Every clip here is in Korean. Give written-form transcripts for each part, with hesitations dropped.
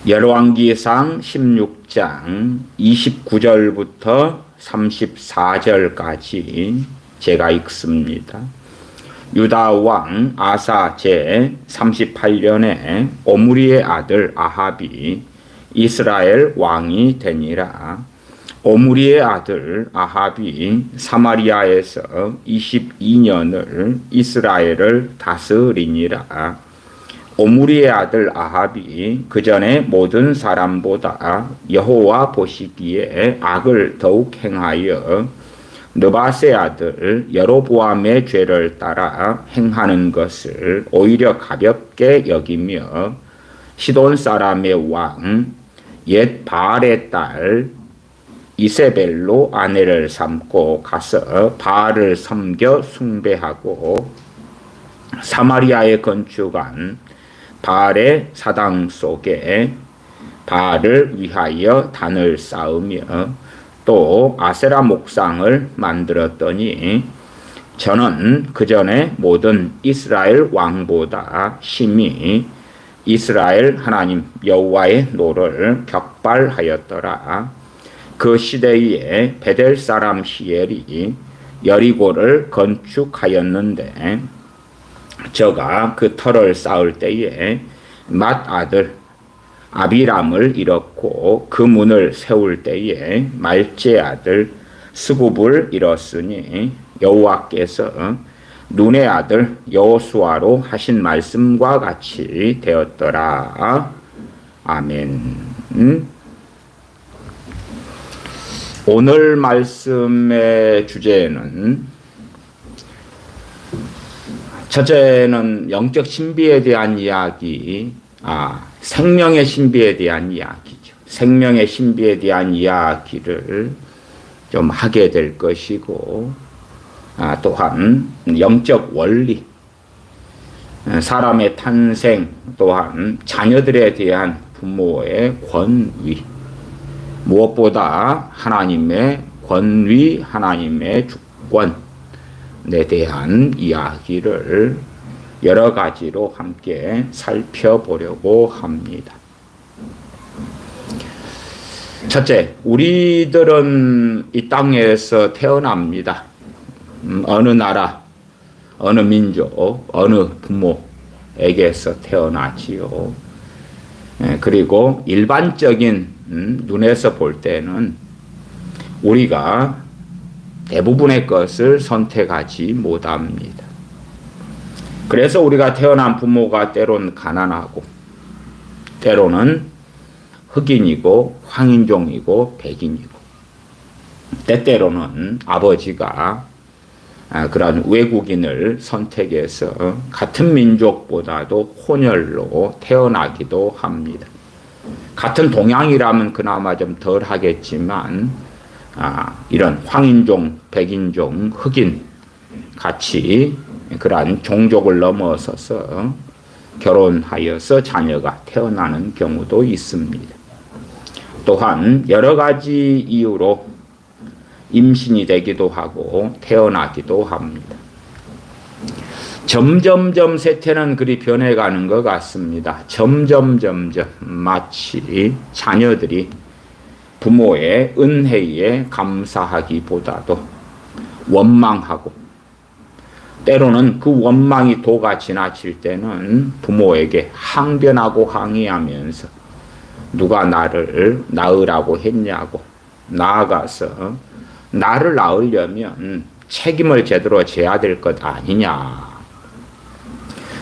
열왕기상 16장 29절부터 34절까지 제가 읽습니다. 유다 왕 아사 제 38년에 오므리의 아들 아합이 이스라엘 왕이 되니라. 오므리의 아들 아합이 사마리아에서 22년을 이스라엘을 다스리니라. 오므리의 아들 아합이 그 전에 모든 사람보다 여호와 보시기에 악을 더욱 행하여 느밧의 아들 여로보암의 죄를 따라 행하는 것을 오히려 가볍게 여기며 시돈 사람의 왕 옛 바알의 딸 이세벨로 아내를 삼고 가서 바알을 섬겨 숭배하고 사마리아에 건축한 바알의 사당 속에 바알을 위하여 단을 쌓으며 또 아세라 목상을 만들었더니 저는 그 전에 모든 이스라엘 왕보다 심히 이스라엘 하나님 여호와의 노를 격발하였더라. 그 시대에 베델 사람 히엘이 여리고를 건축하였는데 저가 그 터를 쌓을 때에 맏 아들 아비람을 잃었고 그 문을 세울 때에 말제 아들 스굽을 잃었으니 여호와께서 눈의 아들 여호수아로 하신 말씀과 같이 되었더라. 아멘. 오늘 말씀의 주제는 첫째는 영적 신비에 대한 이야기, 생명의 신비에 대한 이야기죠. 생명의 신비에 대한 이야기를 좀 하게 될 것이고, 또한 영적 원리, 사람의 탄생, 또한 자녀들에 대한 부모의 권위, 무엇보다 하나님의 권위, 하나님의 주권, 에 대한 이야기를 여러 가지로 함께 살펴보려고 합니다. 첫째, 우리들은 이 땅에서 태어납니다. 어느 나라, 어느 민족, 어느 부모에게서 태어나지요. 그리고 일반적인 눈에서 볼 때는 우리가 대부분의 것을 선택하지 못합니다. 그래서 우리가 태어난 부모가 때로는 가난하고 때로는 흑인이고 황인종이고 백인이고 때때로는 아버지가 그런 외국인을 선택해서 같은 민족보다도 혼혈로 태어나기도 합니다. 같은 동양이라면 그나마 좀 덜 하겠지만 이런 황인종, 백인종, 흑인 같이 그러한 종족을 넘어서서 결혼하여서 자녀가 태어나는 경우도 있습니다. 또한 여러 가지 이유로 임신이 되기도 하고 태어나기도 합니다. 점점점 세태는 그리 변해가는 것 같습니다. 점점 마치 자녀들이 부모의 은혜에 감사하기보다도 원망하고 때로는 그 원망이 도가 지나칠 때는 부모에게 항변하고 항의하면서 누가 나를 낳으라고 했냐고 나아가서 나를 낳으려면 책임을 제대로 져야 될 것 아니냐.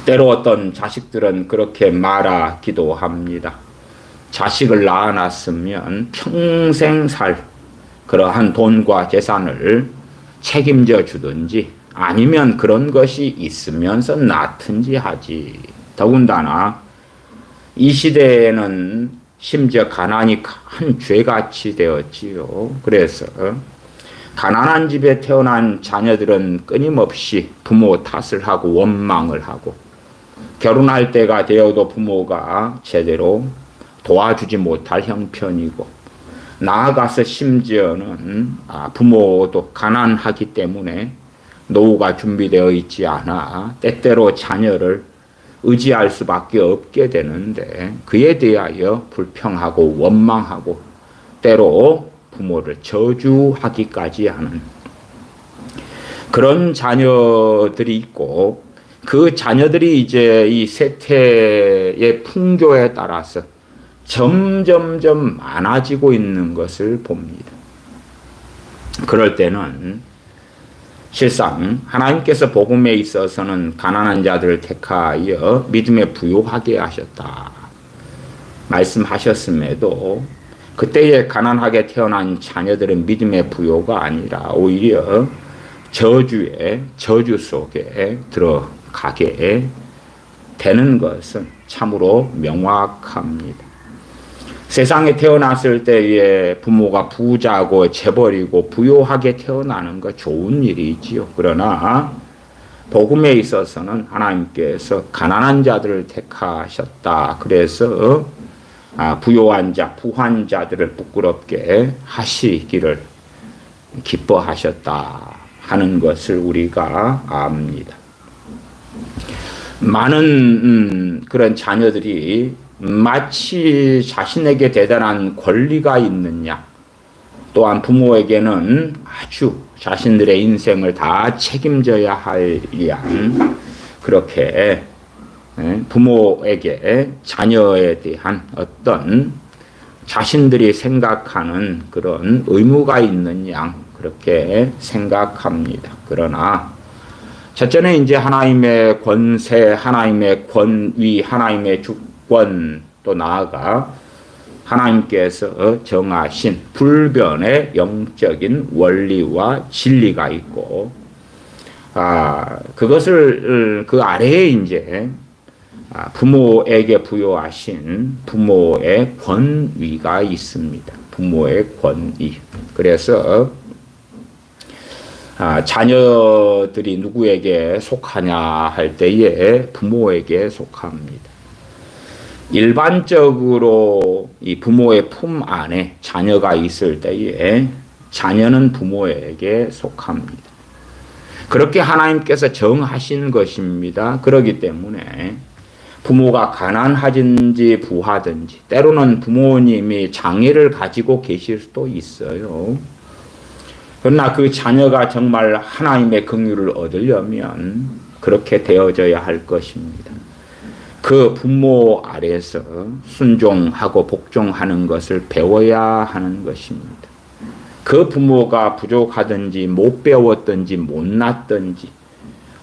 때로 어떤 자식들은 그렇게 말하기도 합니다. 자식을 낳아놨으면 평생 살 그러한 돈과 재산을 책임져 주든지 아니면 그런 것이 있으면서 낳든지 하지. 더군다나 이 시대에는 심지어 가난이 큰 죄같이 되었지요. 그래서 가난한 집에 태어난 자녀들은 끊임없이 부모 탓을 하고 원망을 하고 결혼할 때가 되어도 부모가 제대로 도와주지 못할 형편이고 나아가서 심지어는 부모도 가난하기 때문에 노후가 준비되어 있지 않아 때때로 자녀를 의지할 수밖에 없게 되는데 그에 대하여 불평하고 원망하고 때로 부모를 저주하기까지 하는 그런 자녀들이 있고 그 자녀들이 이제 이 세태의 풍조에 따라서 점점점 많아지고 있는 것을 봅니다. 그럴 때는 실상 하나님께서 복음에 있어서는 가난한 자들을 택하여 믿음에 부요하게 하셨다 말씀하셨음에도 그때에 가난하게 태어난 자녀들은 믿음의 부요가 아니라 오히려 저주 속에 들어가게 되는 것은 참으로 명확합니다. 세상에 태어났을 때에 부모가 부자고 재벌이고 부요하게 태어나는 것 좋은 일이지요. 그러나 복음에 있어서는 하나님께서 가난한 자들을 택하셨다. 그래서 부요한 자, 부한 자들을 부끄럽게 하시기를 기뻐하셨다 하는 것을 우리가 압니다. 많은 그런 자녀들이 마치 자신에게 대단한 권리가 있느냐, 또한 부모에게는 아주 자신들의 인생을 다 책임져야 할 일이한 그렇게 부모에게 자녀에 대한 어떤 자신들이 생각하는 그런 의무가 있는 양 그렇게 생각합니다. 그러나 첫째는 이제 하나님의 권세, 하나님의 권위, 하나님의 주권 또 나아가 하나님께서 정하신 불변의 영적인 원리와 진리가 있고 그것을 그 아래에 이제 부모에게 부여하신 부모의 권위가 있습니다. 부모의 권위. 그래서 자녀들이 누구에게 속하냐 할 때에 부모에게 속합니다. 일반적으로 이 부모의 품 안에 자녀가 있을 때에 자녀는 부모에게 속합니다. 그렇게 하나님께서 정하신 것입니다. 그렇기 때문에 부모가 가난하든지 부하든지 때로는 부모님이 장애를 가지고 계실 수도 있어요. 그러나 그 자녀가 정말 하나님의 긍휼을 얻으려면 그렇게 되어져야 할 것입니다. 그 부모 아래서 순종하고 복종하는 것을 배워야 하는 것입니다. 그 부모가 부족하든지 못 배웠든지 못났든지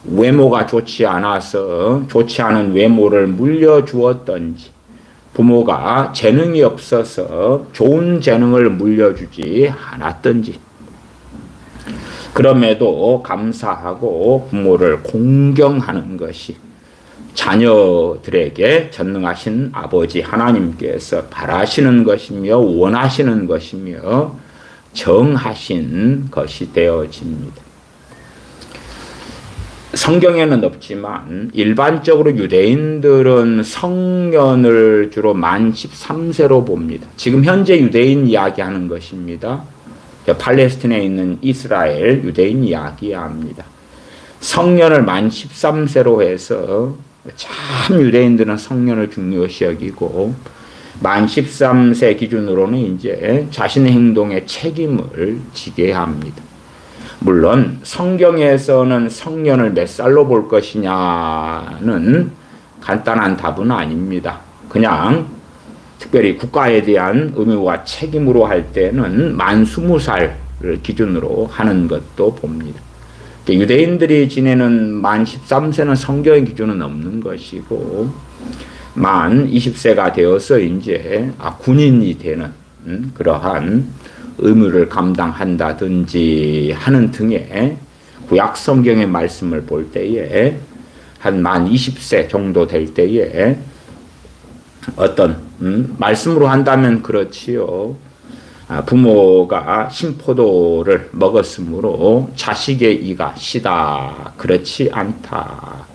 외모가 좋지 않아서 좋지 않은 외모를 물려주었든지 부모가 재능이 없어서 좋은 재능을 물려주지 않았든지 그럼에도 감사하고 부모를 공경하는 것이 자녀들에게 전능하신 아버지 하나님께서 바라시는 것이며 원하시는 것이며 정하신 것이 되어집니다. 성경에는 없지만 일반적으로 유대인들은 성년을 주로 만 13세로 봅니다. 지금 현재 유대인 이야기하는 것입니다. 팔레스틴에 있는 이스라엘 유대인 이야기합니다. 성년을 만 13세로 해서 참 유대인들은 성년을 중요시 여기고 만 13세 기준으로는 이제 자신의 행동에 책임을 지게 합니다. 물론 성경에서는 성년을 몇 살로 볼 것이냐는 간단한 답은 아닙니다. 그냥 특별히 국가에 대한 의무와 책임으로 할 때는 만 20살을 기준으로 하는 것도 봅니다. 유대인들이 지내는 만 13세는 성경의 기준은 없는 것이고 만 20세가 되어서 이제 군인이 되는 그러한 의무를 감당한다든지 하는 등의 구약 성경의 말씀을 볼 때에 한 만 20세 정도 될 때에 어떤 말씀으로 한다면 그렇지요. 부모가 신포도를 먹었으므로 자식의 이가 시다. 그렇지 않다.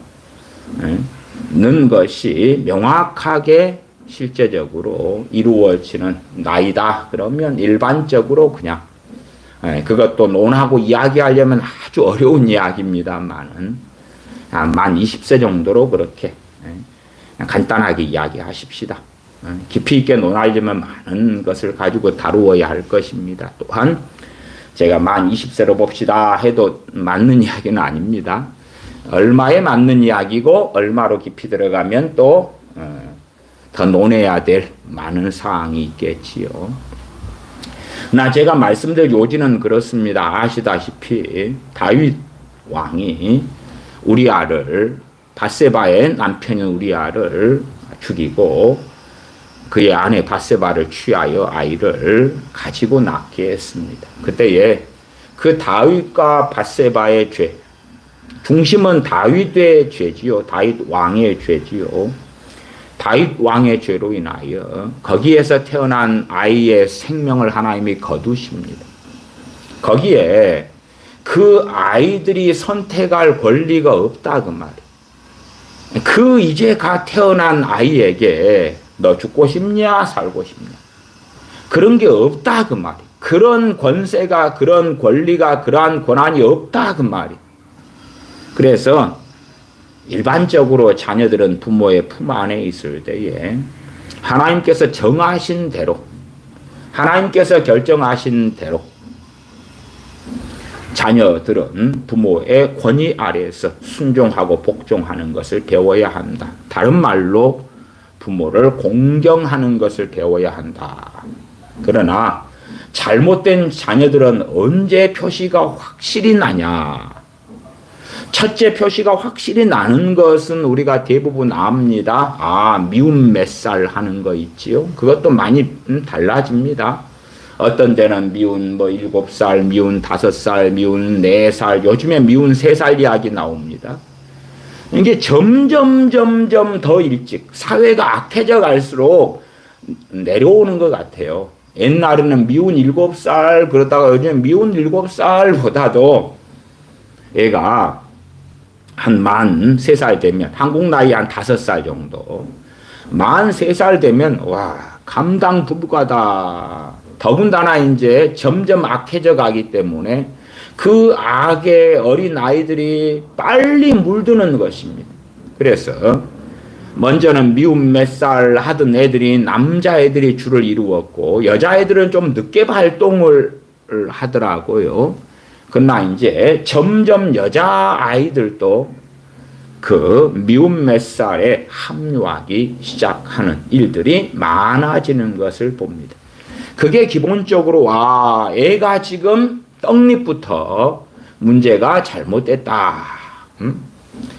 는 것이 명확하게 실제적으로 이루어지는 나이다. 그러면 일반적으로 그냥 그것도 논하고 이야기하려면 아주 어려운 이야기입니다만은 만 20세 정도로 그렇게 간단하게 이야기하십시다. 깊이 있게 논하려면 많은 것을 가지고 다루어야 할 것입니다. 또한 제가 만 20세로 봅시다 해도 맞는 이야기는 아닙니다. 얼마에 맞는 이야기고 얼마로 깊이 들어가면 또 더 논해야 될 많은 사항이 있겠지요. 나 제가 말씀드릴 요지는 그렇습니다. 아시다시피 다윗 왕이 우리아를, 밧세바의 남편인 우리아를 죽이고 그의 아내 밧세바를 취하여 아이를 가지고 낳게 했습니다. 그때에 그 다윗과 밧세바의 죄, 중심은 다윗의 죄지요. 다윗 왕의 죄지요. 다윗 왕의 죄로 인하여 거기에서 태어난 아이의 생명을 하나님이 거두십니다. 거기에 그 아이들이 선택할 권리가 없다 그 말이에요. 그 이제 가 태어난 아이에게 너 죽고 싶냐 살고 싶냐 그런 게 없다 그 말이에요. 그런 권세가, 그런 권리가, 그러한 권한이 없다 그 말이에요. 그래서 일반적으로 자녀들은 부모의 품 안에 있을 때에 하나님께서 정하신 대로, 하나님께서 결정하신 대로 자녀들은 부모의 권위 아래에서 순종하고 복종하는 것을 배워야 한다. 다른 말로 부모를 공경하는 것을 배워야 한다. 그러나 잘못된 자녀들은 언제 표시가 확실히 나냐? 첫째 표시가 확실히 나는 것은 우리가 대부분 압니다. 미운 몇 살 하는 거 있지요. 그것도 많이 달라집니다. 어떤 데는 미운 7살, 미운 5살, 미운 4살, 요즘에 미운 3살 이야기 나옵니다. 이게 점점 더 일찍 사회가 악해져 갈수록 내려오는 것 같아요. 옛날에는 미운 7살 그러다가 요즘 미운 7살보다도 애가 한 만 3살 되면, 한국 나이 한 5살 정도, 만 3살 되면 와 감당 불가다. 더군다나 이제 점점 악해져 가기 때문에 그 악의 어린 아이들이 빨리 물드는 것입니다. 그래서 먼저는 미운 몇 살 하던 애들이 남자애들이 주를 이루었고 여자애들은 좀 늦게 발동을 하더라고요. 그러나 이제 점점 여자아이들도 그 미운 몇 살에 합류하기 시작하는 일들이 많아지는 것을 봅니다. 그게 기본적으로 애가 지금 떡잎부터 문제가 잘못됐다.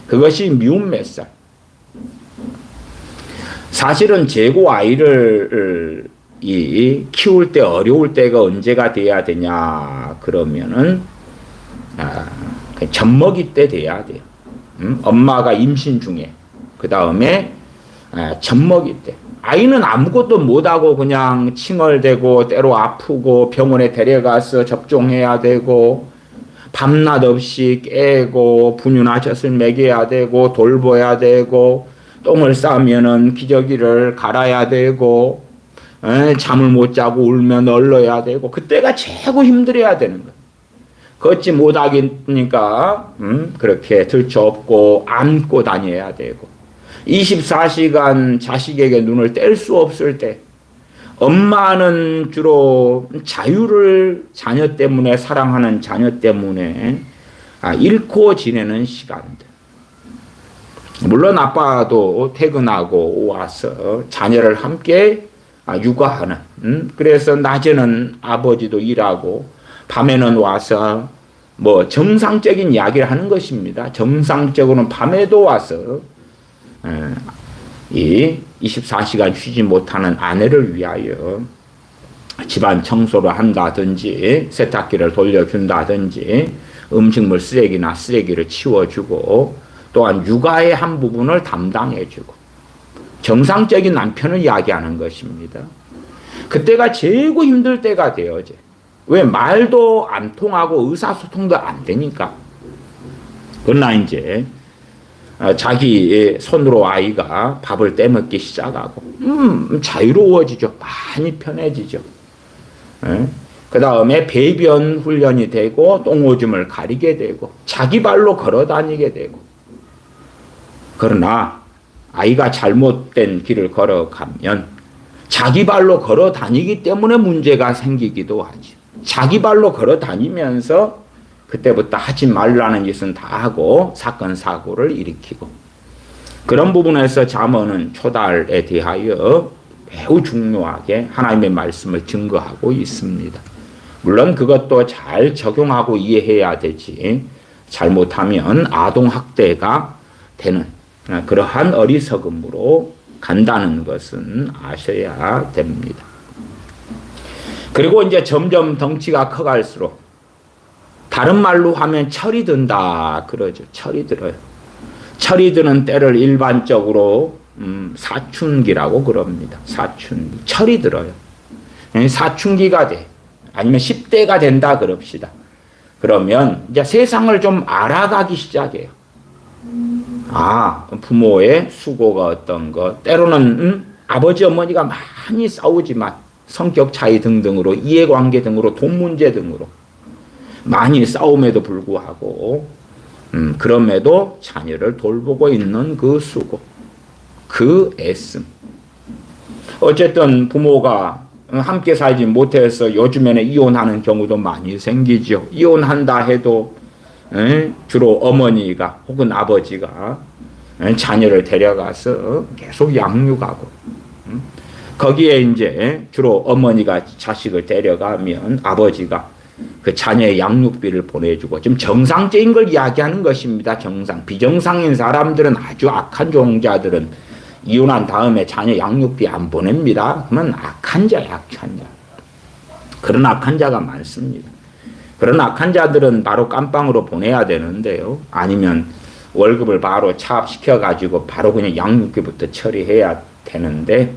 그것이 미운 몇 살. 사실은 재고 아이를 키울 때 어려울 때가 언제가 돼야 되냐 그러면은 젖먹이 때 돼야 돼요. 엄마가 임신 중에 그 다음에 젖먹이 때 아이는 아무것도 못하고 그냥 칭얼대고 때로 아프고 병원에 데려가서 접종해야 되고 밤낮 없이 깨고 분유나 젖을 먹여야 되고 돌봐야 되고 똥을 싸면은 기저귀를 갈아야 되고 잠을 못 자고 울면 얼러야 되고 그때가 최고 힘들어야 되는 거예요. 걷지 못하니까 그렇게 들쳐업고 안고 다녀야 되고 24시간 자식에게 눈을 뗄 수 없을 때 엄마는 주로 자유를 자녀 때문에 사랑하는 자녀 때문에 잃고 지내는 시간들. 물론 아빠도 퇴근하고 와서 자녀를 함께 육아하는 그래서 낮에는 아버지도 일하고 밤에는 와서 정상적인 이야기를 하는 것입니다. 정상적으로는 밤에도 와서 이 24시간 쉬지 못하는 아내를 위하여 집안 청소를 한다든지 세탁기를 돌려준다든지 음식물 쓰레기나 쓰레기를 치워주고 또한 육아의 한 부분을 담당해주고 정상적인 남편을 이야기하는 것입니다. 그때가 최고 힘들 때가 되어져. 왜? 말도 안 통하고 의사소통도 안 되니까. 그러나 이제 자기 손으로 아이가 밥을 떼먹기 시작하고 자유로워지죠. 많이 편해지죠. 그 다음에 배변 훈련이 되고 똥오줌을 가리게 되고 자기 발로 걸어 다니게 되고. 그러나 아이가 잘못된 길을 걸어가면 자기 발로 걸어 다니기 때문에 문제가 생기기도 하죠. 자기 발로 걸어 다니면서 그때부터 하지 말라는 짓은 다 하고 사건 사고를 일으키고, 그런 부분에서 잠언은 초달에 대하여 매우 중요하게 하나님의 말씀을 증거하고 있습니다. 물론 그것도 잘 적용하고 이해해야 되지, 잘못하면 아동학대가 되는 그러한 어리석음으로 간다는 것은 아셔야 됩니다. 그리고 이제 점점 덩치가 커갈수록 다른 말로 하면 철이 든다 그러죠. 철이 들어요. 철이 드는 때를 일반적으로 사춘기라고 그럽니다. 사춘기. 철이 들어요. 사춘기가 돼. 아니면 10대가 된다 그럽시다. 그러면 이제 세상을 좀 알아가기 시작해요. 부모의 수고가 어떤 것, 때로는 아버지 어머니가 많이 싸우지만 성격 차이 등등으로, 이해관계 등으로, 돈 문제 등으로 많이 싸움에도 불구하고 그럼에도 자녀를 돌보고 있는 그 수고, 그 애씀. 어쨌든 부모가 함께 살지 못해서 요즘에는 이혼하는 경우도 많이 생기죠. 이혼한다 해도 주로 어머니가 혹은 아버지가 자녀를 데려가서 계속 양육하고, 거기에 이제 주로 어머니가 자식을 데려가면 아버지가 그 자녀의 양육비를 보내주고, 좀 정상적인 걸 이야기하는 것입니다. 정상. 비정상인 사람들은, 아주 악한 종자들은 이혼한 다음에 자녀 양육비 안 보냅니다. 그러면 악한 자야, 악한 자. 그런 악한 자가 많습니다. 그런 악한 자들은 바로 깜빵으로 보내야 되는데요. 아니면 월급을 바로 차압시켜가지고 바로 그냥 양육비부터 처리해야 되는데,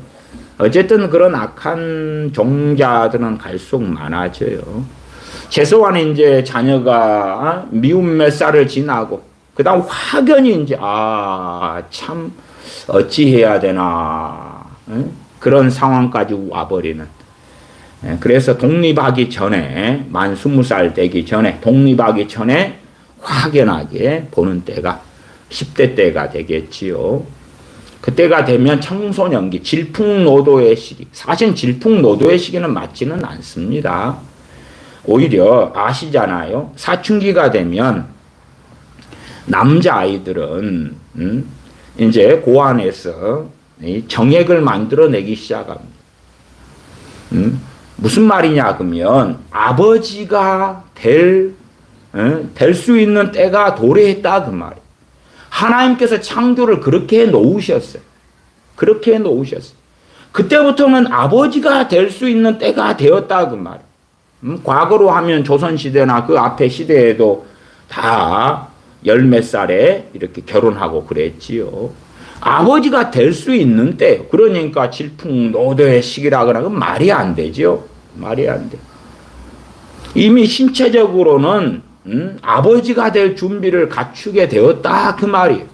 어쨌든 그런 악한 종자들은 갈수록 많아져요. 최소한 이제 자녀가 미운 몇 살을 지나고, 그 다음 확연히 이제, 참, 어찌해야 되나, 그런 상황까지 와버리는. 그래서 독립하기 전에, 만 20살 되기 전에, 독립하기 전에 확연하게 보는 때가 10대 때가 되겠지요. 그때가 되면 청소년기, 질풍노도의 시기. 사실 질풍노도의 시기는 맞지는 않습니다. 오히려 아시잖아요. 사춘기가 되면 남자아이들은 이제 고안에서 정액을 만들어내기 시작합니다. 무슨 말이냐 그러면 아버지가 될 수 있는 때가 도래했다 그 말이에요. 하나님께서 창조를 그렇게 해 놓으셨어요. 그렇게 해 놓으셨어요. 그때부터는 아버지가 될 수 있는 때가 되었다 그 말이에요. 과거로 하면 조선시대나 그 앞에 시대에도 다 열 몇 살에 이렇게 결혼하고 그랬지요. 아버지가 될 수 있는 때, 그러니까 질풍노도의 시기라거나 그건 말이 안 되죠. 말이 안 돼. 이미 신체적으로는 아버지가 될 준비를 갖추게 되었다 그 말이에요.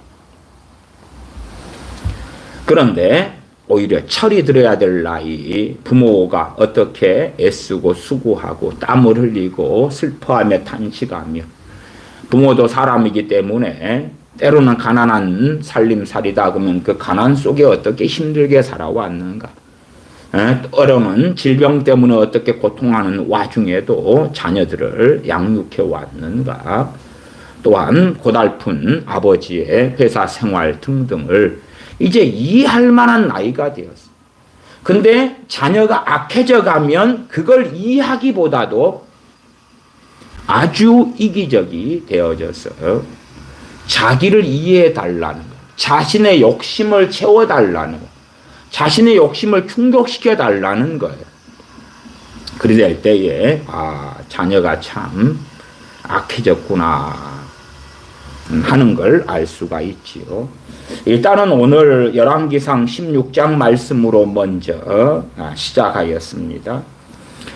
그런데 오히려 철이 들어야 될 나이, 부모가 어떻게 애쓰고 수고하고 땀을 흘리고 슬퍼하며 탄식하며, 부모도 사람이기 때문에 때로는 가난한 살림살이다 그러면 그 가난 속에 어떻게 힘들게 살아왔는가, 때로는 질병 때문에 어떻게 고통하는 와중에도 자녀들을 양육해 왔는가, 또한 고달픈 아버지의 회사 생활 등등을 이제 이해할 만한 나이가 되었어. 근데 자녀가 악해져 가면 그걸 이해하기보다도 아주 이기적이 되어져서 자기를 이해해 달라는 것, 자신의 욕심을 채워달라는 것, 자신의 욕심을 충족시켜 달라는 거예요. 그럴 때에 자녀가 참 악해졌구나 하는 걸 알 수가 있지요. 일단은 오늘 열왕기상 16장 말씀으로 먼저 시작하였습니다.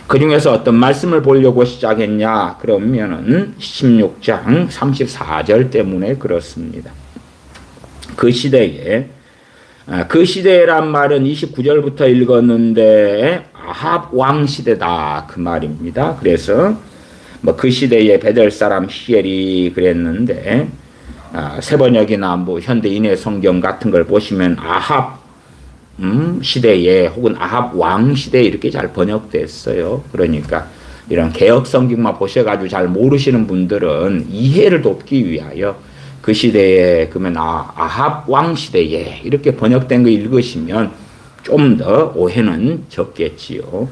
그 중에서 어떤 말씀을 보려고 시작했냐 그러면은 16장 34절 때문에 그렇습니다. 그 시대란 말은 29절부터 읽었는데 아합 왕 시대다 그 말입니다. 그래서 그 시대에 베델 사람 히엘이 그랬는데 세번역이나 뭐 현대인의 성경 같은 걸 보시면 아합 시대에 혹은 아합 왕 시대에 이렇게 잘 번역됐어요. 그러니까 이런 개역 성경만 보셔가지고 잘 모르시는 분들은 이해를 돕기 위하여 그 시대에 그러면 아합 왕 시대에 이렇게 번역된 거 읽으시면 좀 더 오해는 적겠지요.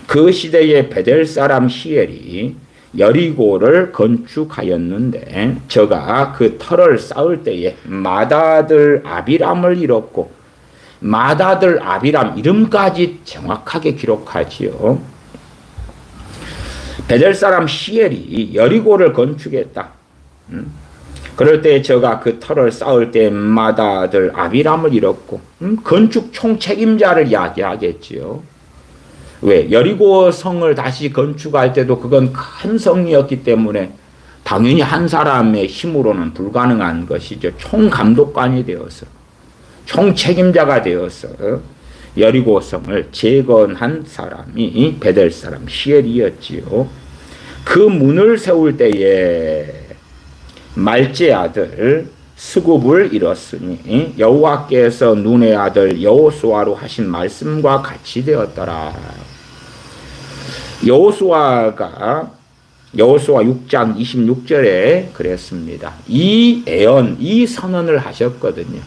그 시대에 베델 사람 히엘이 여리고를 건축하였는데 저가 그 터를 쌓을 때에 맏아들 아비람을 잃었고, 맏아들 아비람 이름까지 정확하게 기록하지요. 베델 사람 히엘이 여리고를 건축했다. 그럴 때 저가 그 터를 쌓을 때 맏아들 아비람을 잃었고, 건축 총책임자를 이야기하겠지요. 왜? 여리고 성을 다시 건축할 때도 그건 큰 성이었기 때문에 당연히 한 사람의 힘으로는 불가능한 것이죠. 총감독관이 되어서, 총책임자가 되어서 여리고 성을 재건한 사람이 베델 사람 히엘이었지요. 그 문을 세울 때에 말제 아들 스굽을 잃었으니 여호와께서 눈의 아들 여호수아로 하신 말씀과 같이 되었더라. 여호수아 6장 26절에 그랬습니다. 이 애언, 이 선언을 하셨거든요.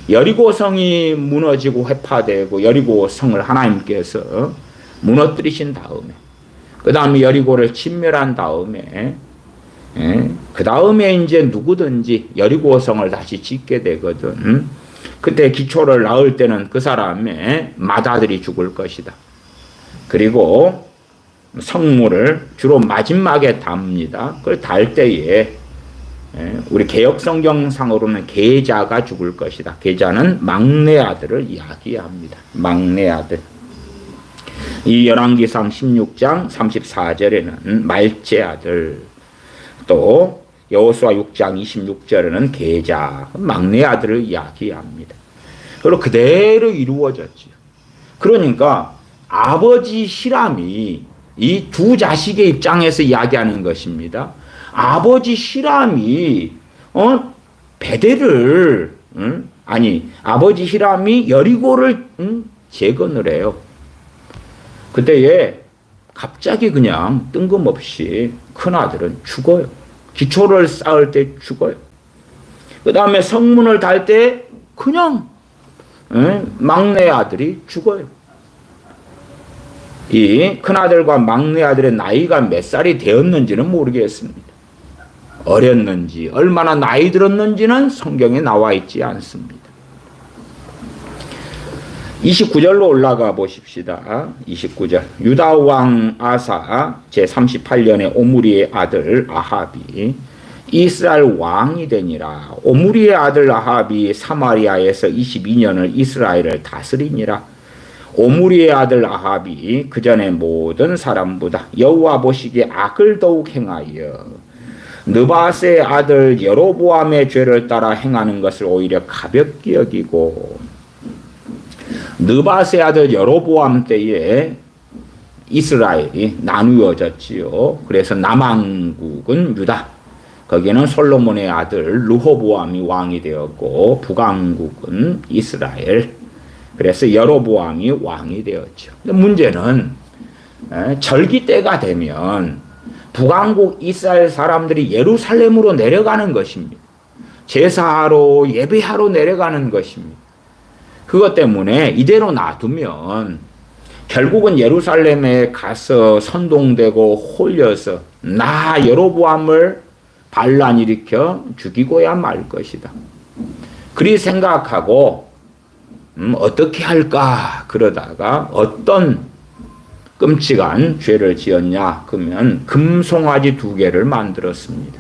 여리고 성이 무너지고 회파되고 여리고 성을 하나님께서 무너뜨리신 다음에, 그 다음에 여리고를 진멸한 다음에, 그 다음에 이제 누구든지 여리고 성을 다시 짓게 되거든. 그때 기초를 낳을 때는 그 사람의 맏아들이 죽을 것이다. 그리고 성물을 주로 마지막에 답니다. 그걸 달 때에 우리 개역 성경상으로는 계자가 죽을 것이다. 계자는 막내 아들을 이야기합니다. 막내 아들. 이 열왕기상 16장 34절에는 말제 아들, 또 여호수아 6장 26절에는 계자, 막내 아들을 이야기합니다. 그리고 그대로 이루어졌지요. 그러니까 아버지 히람이 이 두 자식의 입장에서 이야기하는 것입니다. 아버지 히람이 베델을 아버지 히람이 여리고를 재건을 해요. 그때에 갑자기 그냥 뜬금없이 큰아들은 죽어요. 기초를 쌓을 때 죽어요. 그 다음에 성문을 달 때 그냥 막내 아들이 죽어요. 이 큰아들과 막내 아들의 나이가 몇 살이 되었는지는 모르겠습니다. 어렸는지 얼마나 나이 들었는지는 성경에 나와 있지 않습니다. 29절로 올라가 보십시다. 29절. 유다 왕 아사 제38년에 오므리의 아들 아합이 이스라엘 왕이 되니라. 오므리의 아들 아합이 사마리아에서 22년을 이스라엘을 다스리니라. 오므리의 아들 아합이 그 전에 모든 사람보다 여호와 보시기에 악을 더욱 행하여 느바스의 아들 여로보암의 죄를 따라 행하는 것을 오히려 가볍게 여기고, 느바스의 아들 여로보암 때에 이스라엘이 나누어졌지요. 그래서 남왕국은 유다, 거기는 솔로몬의 아들 르호보암이 왕이 되었고, 북왕국은 이스라엘, 그래서 여로보암이 왕이 되었죠. 문제는 절기 때가 되면 북왕국 이스라엘 사람들이 예루살렘으로 내려가는 것입니다. 제사하러 예배하러 내려가는 것입니다. 그것 때문에 이대로 놔두면 결국은 예루살렘에 가서 선동되고 홀려서 나 여로보암을 반란 일으켜 죽이고야 말 것이다. 그리 생각하고 어떻게 할까 그러다가 어떤 끔찍한 죄를 지었냐 그러면 금송아지 2개를 만들었습니다.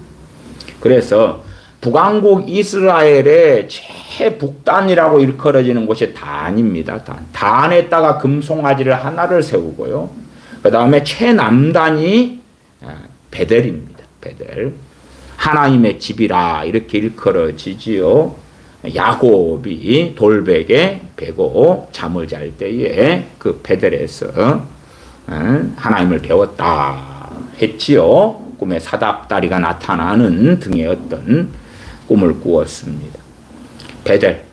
그래서 북왕국 이스라엘의 최북단이라고 일컬어지는 곳이 단입니다. 단에다가 금송아지를 하나를 세우고요. 그 다음에 최남단이 베델입니다. 베델. 하나님의 집이라 이렇게 일컬어지지요. 야곱이 돌베개 베고 잠을 잘 때에 그 베델에서 하나님을 배웠다 했지요. 꿈에 사답다리가 나타나는 등의 어떤 꿈을 꾸었습니다. 베델.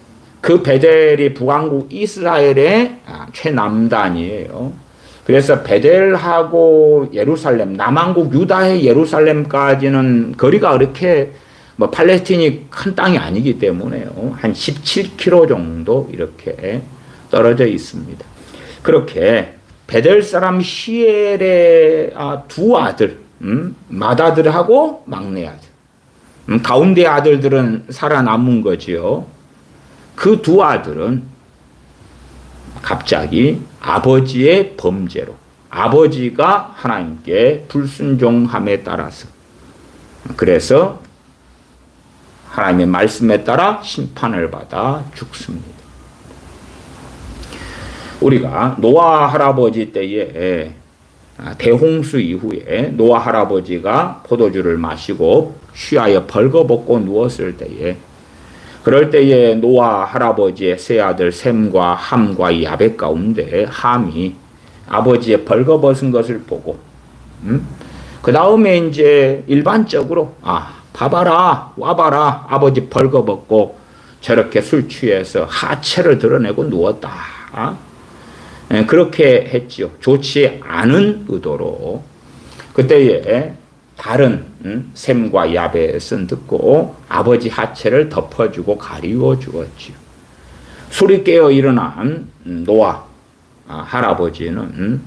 그 베델이 북왕국 이스라엘의 최남단이에요. 그래서 베델하고 예루살렘, 남왕국 유다의 예루살렘까지는 거리가 그렇게 팔레스틴이 큰 땅이 아니기 때문에요. 한 17km 정도 이렇게 떨어져 있습니다. 그렇게 베델 사람 히엘의 두 아들, 맏아들하고 막내 아들, 가운데 아들들은 살아남은 거지요. 그 두 아들은 갑자기 아버지의 범죄로, 아버지가 하나님께 불순종함에 따라서, 그래서 하나님의 말씀에 따라 심판을 받아 죽습니다. 우리가 노아 할아버지 때에 대홍수 이후에 노아 할아버지가 포도주를 마시고 취하여 벌거벗고 누웠을 때에, 그럴 때에 노아 할아버지의 세 아들 셈과 함과 야벳 가운데 함이 아버지의 벌거벗은 것을 보고, 그 다음에 이제 일반적으로 봐봐라, 와봐라, 아버지 벌거벗고 저렇게 술 취해서 하체를 드러내고 누웠다. 그렇게 했지요. 좋지 않은 의도로. 그때에 다른 셈과 야벳은 듣고 아버지 하체를 덮어주고 가리워 주었지요. 술이 깨어 일어난 노아 할아버지는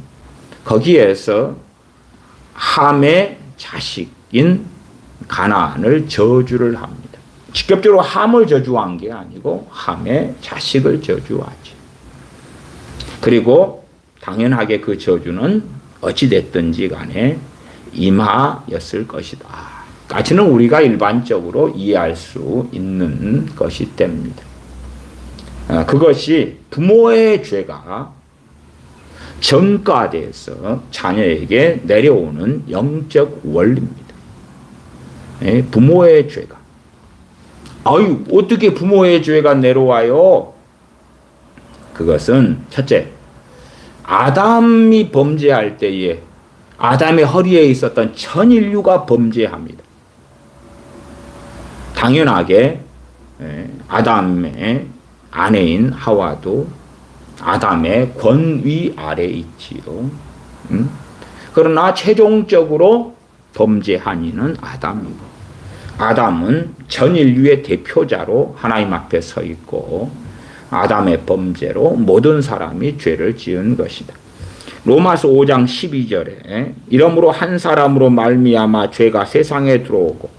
거기에서 함의 자식인 가나안을 저주를 합니다. 직접적으로 함을 저주한 게 아니고 함의 자식을 저주하지. 그리고 당연하게 그 저주는 어찌됐든지 간에 임하였을 것이다. 까지는 우리가 일반적으로 이해할 수 있는 것이 됩니다. 그것이 부모의 죄가 전가돼서 자녀에게 내려오는 영적 원리입니다. 부모의 죄가. 어떻게 부모의 죄가 내려와요? 그것은 첫째, 아담이 범죄할 때에 아담의 허리에 있었던 전 인류가 범죄합니다. 당연하게 아담의 아내인 하와도 아담의 권위 아래 있지요. 그러나 최종적으로 범죄한 이는 아담이고, 아담은 전 인류의 대표자로 하나님 앞에 서 있고, 아담의 범죄로 모든 사람이 죄를 지은 것이다. 로마서 5장 12절에 이러므로 한 사람으로 말미암아 죄가 세상에 들어오고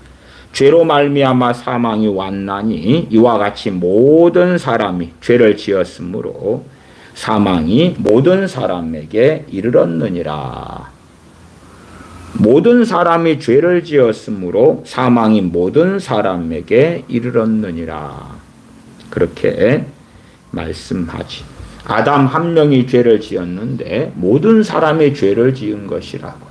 죄로 말미암아 사망이 왔나니 이와 같이 모든 사람이 죄를 지었으므로 사망이 모든 사람에게 이르렀느니라. 모든 사람이 죄를 지었으므로 사망이 모든 사람에게 이르렀느니라. 그렇게 말씀하지. 아담 한 명이 죄를 지었는데 모든 사람이 죄를 지은 것이라고.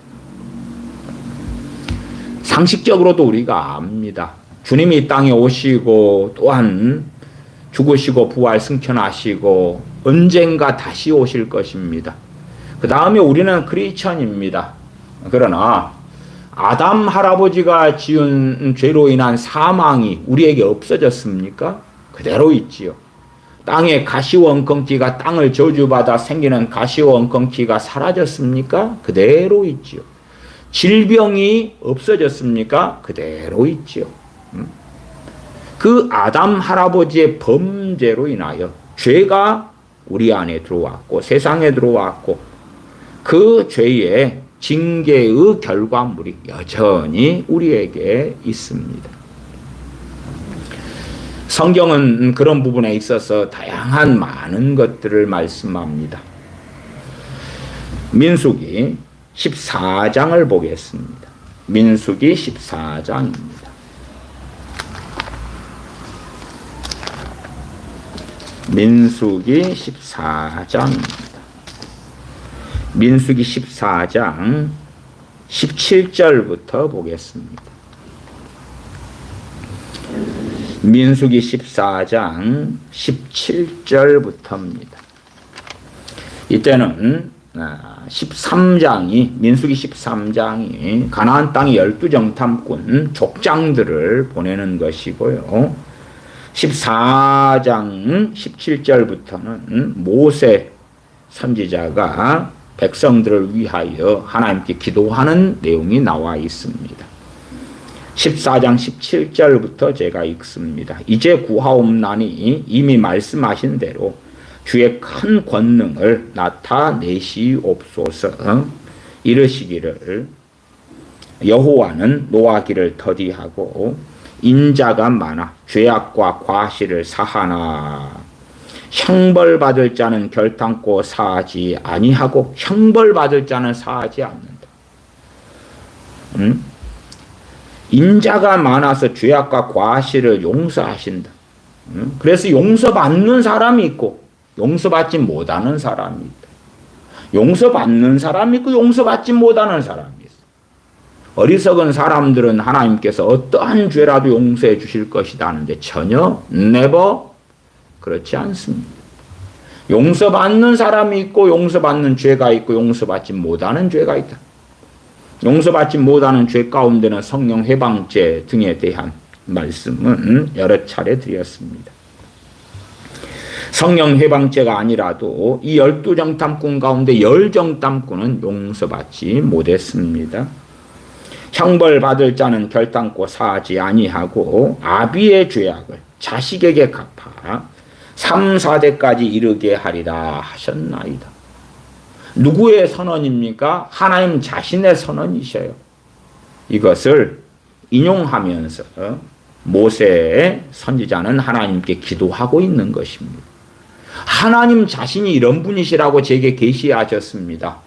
상식적으로도 우리가 압니다. 주님이 이 땅에 오시고 또한 죽으시고 부활 승천하시고 언젠가 다시 오실 것입니다. 그 다음에 우리는 크리스천입니다. 그러나 아담 할아버지가 지은 죄로 인한 사망이 우리에게 없어졌습니까? 그대로 있지요. 땅에 가시원컹티가 땅을 저주받아 생기는 가시원컹티가 사라졌습니까? 그대로 있지요. 질병이 없어졌습니까? 그대로 있지요. 그 아담 할아버지의 범죄로 인하여 죄가 우리 안에 들어왔고 세상에 들어왔고 그 죄의 징계의 결과물이 여전히 우리에게 있습니다. 성경은 그런 부분에 있어서 다양한 많은 것들을 말씀합니다. 민수기 14장을 보겠습니다. 민수기 14장입니다. 민수기 14장입니다. 민수기 14장 17절부터 보겠습니다. 민수기 14장 17절부터입니다. 이때는 13장이 민수기 13장이 가나안 땅의 12정탐꾼 족장들을 보내는 것이고요. 14장 17절부터는 모세 선지자가 백성들을 위하여 하나님께 기도하는 내용이 나와 있습니다. 14장 17절부터 제가 읽습니다. 이제 구하옵나니 이미 말씀하신 대로 주의 큰 권능을 나타내시옵소서. 이르시기를 여호와는 노하기를 더디하고 인자가 많아 죄악과 과실을 사하나 형벌받을 자는 결탄코 사하지 아니하고 형벌받을 자는 사하지 않는다. 인자가 많아서 죄악과 과실을 용서하신다. 그래서 용서받는 사람이 있고 용서받지 못하는 사람이 있다. 용서받는 사람이 있고 용서받지 못하는 사람이 있어. 어리석은 사람들은 하나님께서 어떠한 죄라도 용서해 주실 것이다 하는데 전혀 never 그렇지 않습니다. 용서받는 사람이 있고 용서받는 죄가 있고 용서받지 못하는 죄가 있다. 용서받지 못하는 죄 가운데는 성령 해방죄 등에 대한 말씀은 여러 차례 드렸습니다. 성령 해방죄가 아니라도 이 12정탐꾼 가운데 10정탐꾼은 용서받지 못했습니다. 형벌받을 자는 결단코 사하지 아니하고 아비의 죄악을 자식에게 갚아 3, 4대까지 이르게 하리라 하셨나이다. 누구의 선언입니까? 하나님 자신의 선언이셔요. 이것을 인용하면서 모세의 선지자는 하나님께 기도하고 있는 것입니다. 하나님 자신이 이런 분이시라고 제게 계시하셨습니다.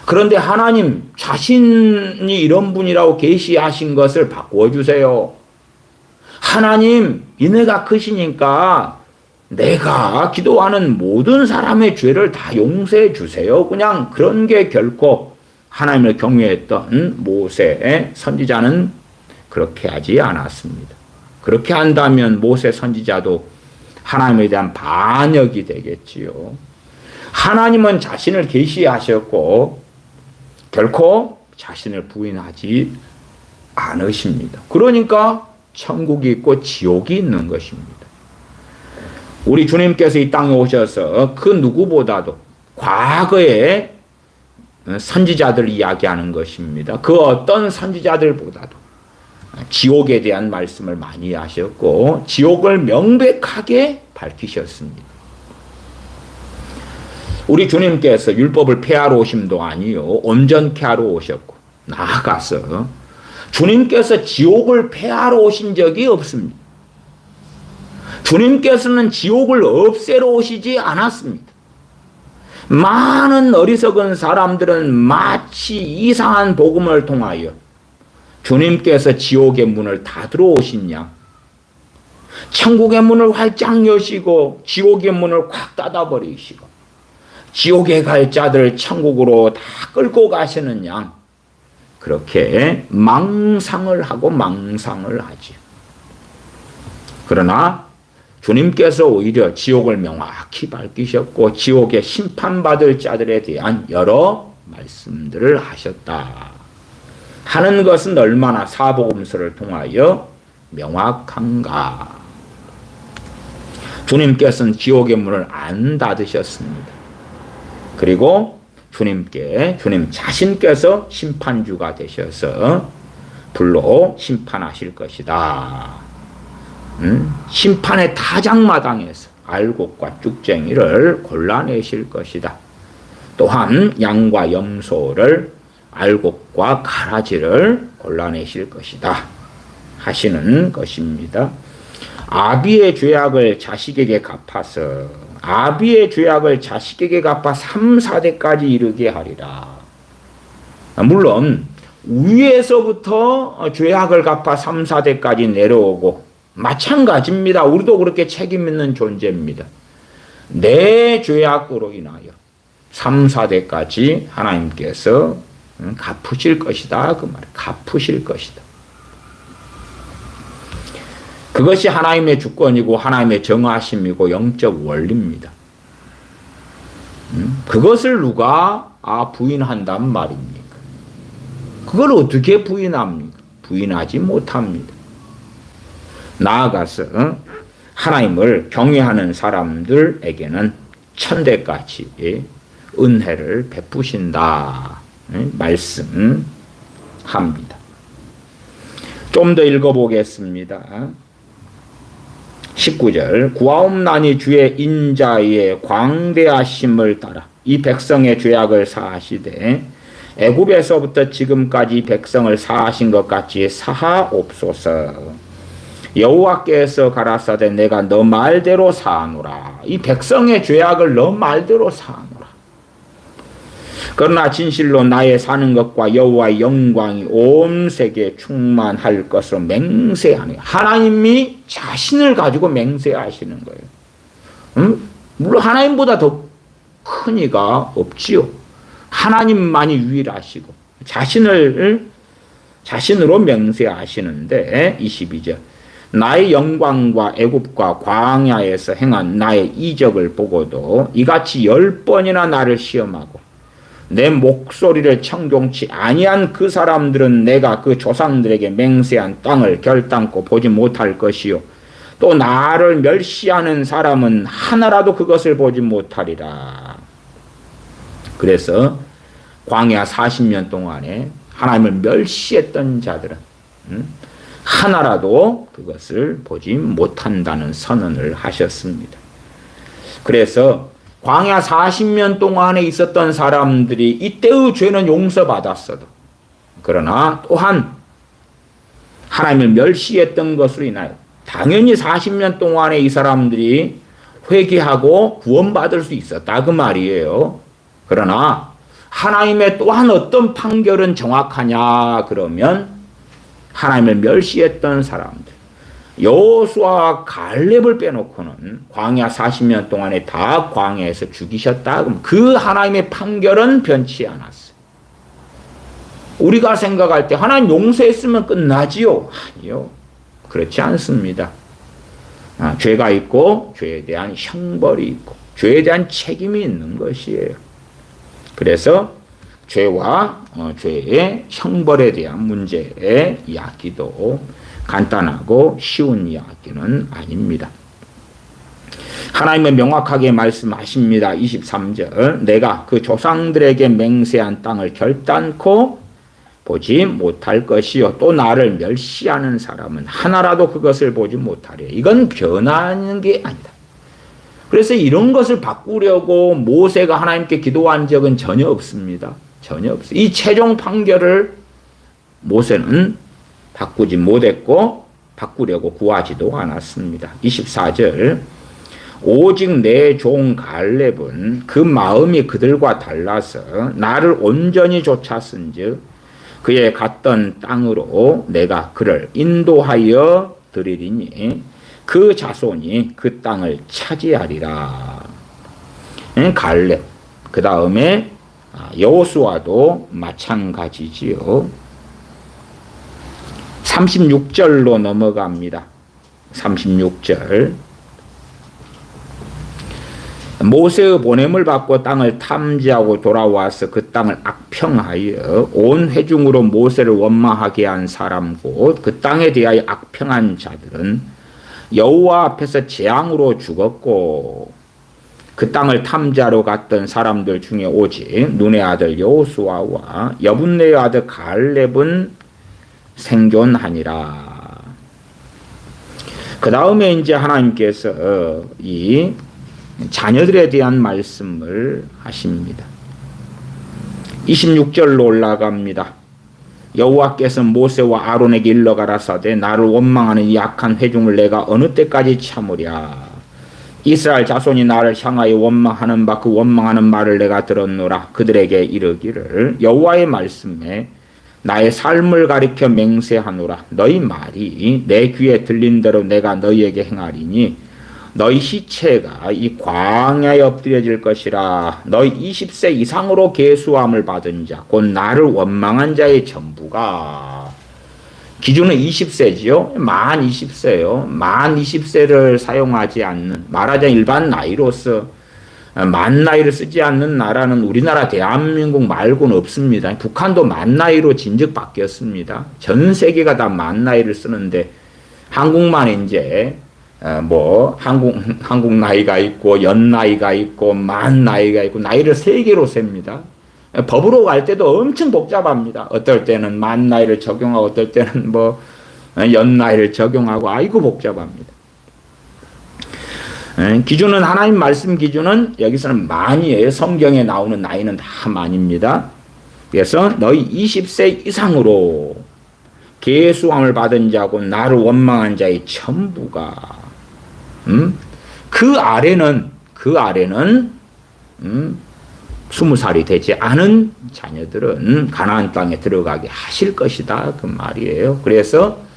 그런데 하나님 자신이 이런 분이라고 계시하신 것을 바꾸어 주세요. 하나님 인애가 크시니까 내가 기도하는 모든 사람의 죄를 다 용서해 주세요. 그냥 그런 게 결코 하나님을 경외했던 모세 선지자는 그렇게 하지 않았습니다. 그렇게 한다면 모세 선지자도 하나님에 대한 반역이 되겠지요. 하나님은 자신을 계시하셨고 결코 자신을 부인하지 않으십니다. 그러니까 천국이 있고 지옥이 있는 것입니다. 우리 주님께서 이 땅에 오셔서 그 누구보다도 과거의 선지자들 이야기하는 것입니다. 그 어떤 선지자들보다도 지옥에 대한 말씀을 많이 하셨고 지옥을 명백하게 밝히셨습니다. 우리 주님께서 율법을 폐하러 오심도 아니요 온전케 하러 오셨고 나아가서 주님께서 지옥을 폐하러 오신 적이 없습니다. 주님께서는 지옥을 없애러 오시지 않았습니다. 많은 어리석은 사람들은 마치 이상한 복음을 통하여 주님께서 지옥의 문을 닫으러 오신 양 천국의 문을 활짝 여시고 지옥의 문을 콱 닫아버리시고 지옥에 갈 자들 천국으로 다 끌고 가시는 양 그렇게 망상을 하고 망상을 하지. 그러나 주님께서 오히려 지옥을 명확히 밝히셨고 지옥에 심판받을 자들에 대한 여러 말씀들을 하셨다 하는 것은 얼마나 사복음서를 통하여 명확한가. 주님께서는 지옥의 문을 안 닫으셨습니다. 그리고 주님 자신께서 심판주가 되셔서 불로 심판하실 것이다. 심판의 타작마당에서 알곡과 쭉쟁이를 골라내실 것이다. 또한 양과 염소를 알곡과 가라지를 골라내실 것이다 하시는 것입니다. 아비의 죄악을 자식에게 갚아서 아비의 죄악을 자식에게 갚아 3, 4대까지 이르게 하리라. 물론 위에서부터 죄악을 갚아 3, 4대까지 내려오고 마찬가지입니다. 우리도 그렇게 책임 있는 존재입니다. 내 죄악으로 인하여 3, 4대까지 하나님께서 갚으실 것이다. 그 말, 갚으실 것이다. 그것이 하나님의 주권이고 하나님의 정하심이고 영적 원리입니다. 그것을 누가 부인한단 말입니까? 그걸 어떻게 부인합니까? 부인하지 못합니다. 나아가서 하나님을 경외하는 사람들에게는 천대까지 은혜를 베푸신다 말씀합니다. 좀 더 읽어보겠습니다. 19절 구하옵나니 주의 인자의 광대하심을 따라 이 백성의 죄악을 사하시되 애굽에서부터 지금까지 백성을 사하신 것 같이 사하옵소서. 여호와께서 가라사대 내가 너 말대로 사하노라. 이 백성의 죄악을 너 말대로 사하노라. 그러나 진실로 나의 사는 것과 여호와의 영광이 온 세계에 충만할 것으로 맹세하네. 하나님이 자신을 가지고 맹세하시는 거예요. 물론 하나님보다 더 큰 이가 없지요. 하나님만이 유일하시고 자신으로 맹세하시는데 22절 나의 영광과 애굽과 광야에서 행한 나의 이적을 보고도 이같이 10번이나 나를 시험하고 내 목소리를 청종치 아니한 그 사람들은 내가 그 조상들에게 맹세한 땅을 결단코 보지 못할 것이요 또 나를 멸시하는 사람은 하나라도 그것을 보지 못하리라. 그래서 광야 40년 동안에 하나님을 멸시했던 자들은 하나라도 그것을 보지 못한다는 선언을 하셨습니다. 그래서 광야 40년 동안에 있었던 사람들이 이때의 죄는 용서받았어도 그러나 또한 하나님을 멸시했던 것으로 인하여 당연히 40년 동안에 이 사람들이 회개하고 구원받을 수 있었다 그 말이에요. 그러나 하나님의 또한 어떤 판결은 정확하냐 그러면 하나님을 멸시했던 사람들 여호수아와 갈렙을 빼놓고는 광야 40년 동안에 다 광야에서 죽이셨다. 그럼 그 하나님의 판결은 변치 않았어요. 우리가 생각할 때 하나님 용서했으면 끝나지요? 아니요. 그렇지 않습니다. 죄가 있고 죄에 대한 형벌이 있고 죄에 대한 책임이 있는 것이에요. 그래서 죄와 죄의 형벌에 대한 문제의 이야기도 간단하고 쉬운 이야기는 아닙니다. 하나님은 명확하게 말씀하십니다. 23절 내가 그 조상들에게 맹세한 땅을 결단코 보지 못할 것이요 또 나를 멸시하는 사람은 하나라도 그것을 보지 못하리라. 이건 변하는 게 아니다. 그래서 이런 것을 바꾸려고 모세가 하나님께 기도한 적은 전혀 없습니다. 전혀 없어요. 이 최종 판결을 모세는 바꾸지 못했고 바꾸려고 구하지도 않았습니다. 24절 오직 내 종 갈렙은 그 마음이 그들과 달라서 나를 온전히 쫓았은즉 그의 갔던 땅으로 내가 그를 인도하여 드리리니 그 자손이 그 땅을 차지하리라. 갈렙. 그 다음에 여호수아도 마찬가지지요. 36절로 넘어갑니다. 36절 모세의 보냄을 받고 땅을 탐지하고 돌아와서 그 땅을 악평하여 온 회중으로 모세를 원망하게 한 사람 곧 그 땅에 대하여 악평한 자들은 여호와 앞에서 재앙으로 죽었고 그 땅을 탐지하러 갔던 사람들 중에 오직 눈의 아들 여호수아와 여분네의 아들 갈렙은 생존하니라. 그 다음에 이제 하나님께서 이 자녀들에 대한 말씀을 하십니다. 26절로 올라갑니다. 여호와께서 모세와 아론에게 일러 가라사대 나를 원망하는 이 악한 회중을 내가 어느 때까지 참으랴. 이스라엘 자손이 나를 향하여 원망하는 바 그 원망하는 말을 내가 들었노라. 그들에게 이르기를 여호와의 말씀에 나의 삶을 가리켜 맹세하노라. 너희 말이 내 귀에 들린 대로 내가 너희에게 행하리니 너희 시체가 이 광야에 엎드려질 것이라. 너희 20세 이상으로 계수함을 받은 자 곧 나를 원망한 자의 전부가 기준은 20세지요. 만 20세요. 만 20세를 사용하지 않는 말하자면 일반 나이로서 만 나이를 쓰지 않는 나라는 우리나라 대한민국 말고는 없습니다. 북한도 만 나이로 진즉 바뀌었습니다. 전 세계가 다 만 나이를 쓰는데 한국만 이제 뭐 한국 나이가 있고 연 나이가 있고 만 나이가 있고 나이를 세 개로 셉니다. 법으로 갈 때도 엄청 복잡합니다. 어떨 때는 만 나이를 적용하고 어떨 때는 뭐 연 나이를 적용하고 아이고 복잡합니다. 기준은 하나님 말씀 기준은 여기서는 만이에요. 성경에 나오는 나이는 다 만입니다. 그래서 너희 20세 이상으로 계수함을 받은 자고 나를 원망한 자의 전부가 그 아래는 20살이 되지 않은 자녀들은 가나안 땅에 들어가게 하실 것이다 그 말이에요. 그래서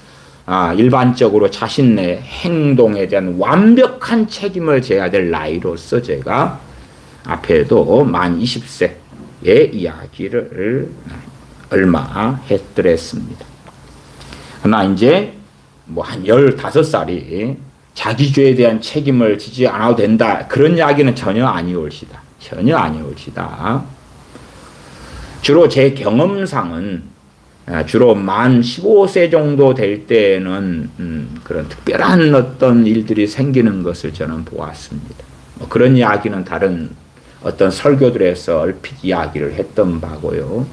일반적으로 자신의 행동에 대한 완벽한 책임을 져야 될 나이로서 제가 앞에도 만 20세의 이야기를 얼마 해드렸습니다. 그러나 이제 뭐 한 15살이 자기 죄에 대한 책임을 지지 않아도 된다. 그런 이야기는 전혀 아니올시다. 전혀 아니올시다. 주로 제 경험상은 주로 만 15세 정도 될 때는 그런 특별한 어떤 일들이 생기는 것을 저는 보았습니다. 뭐 그런 이야기는 다른 어떤 설교들에서 얼핏 이야기를 했던 바고요.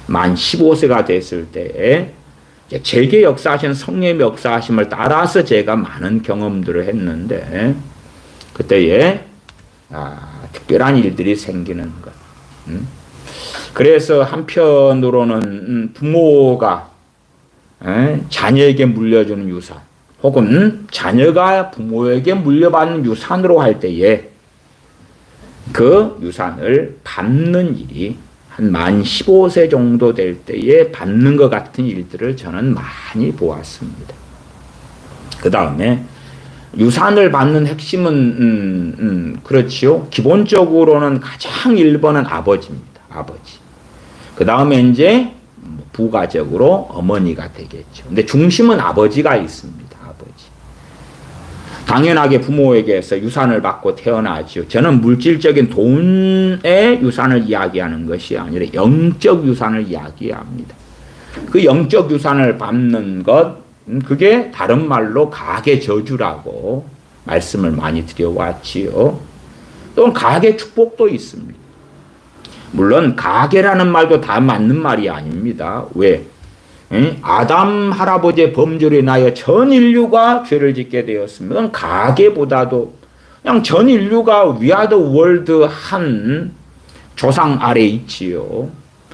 만 15세가 됐을 때에 제게 역사하신 성령의 역사하심을 따라서 제가 많은 경험들을 했는데 그때에 특별한 일들이 생기는 것. 그래서 한편으로는 부모가 자녀에게 물려주는 유산 혹은 자녀가 부모에게 물려받는 유산으로 할 때에 그 유산을 밟는 일이 한 만 15세 정도 될 때에 받는 것 같은 일들을 저는 많이 보았습니다. 그 다음에 유산을 받는 핵심은 그렇지요. 기본적으로는 가장 1번은 아버지입니다. 아버지. 그 다음에 이제 부가적으로 어머니가 되겠죠. 근데 중심은 아버지가 있습니다. 아버지. 당연하게 부모에게서 유산을 받고 태어나죠. 저는 물질적인 돈의 유산을 이야기하는 것이 아니라 영적 유산을 이야기합니다. 그 영적 유산을 받는 것, 그게 다른 말로 가계 저주라고 말씀을 많이 드려왔지요. 또는 가계 축복도 있습니다. 물론 가계라는 말도 다 맞는 말이 아닙니다. 왜? 아담 할아버지의 범죄로 인하여 전 인류가 죄를 짓게 되었으면 가계보다도 그냥 전 인류가 위아더 월드 한 조상 아래 있지요.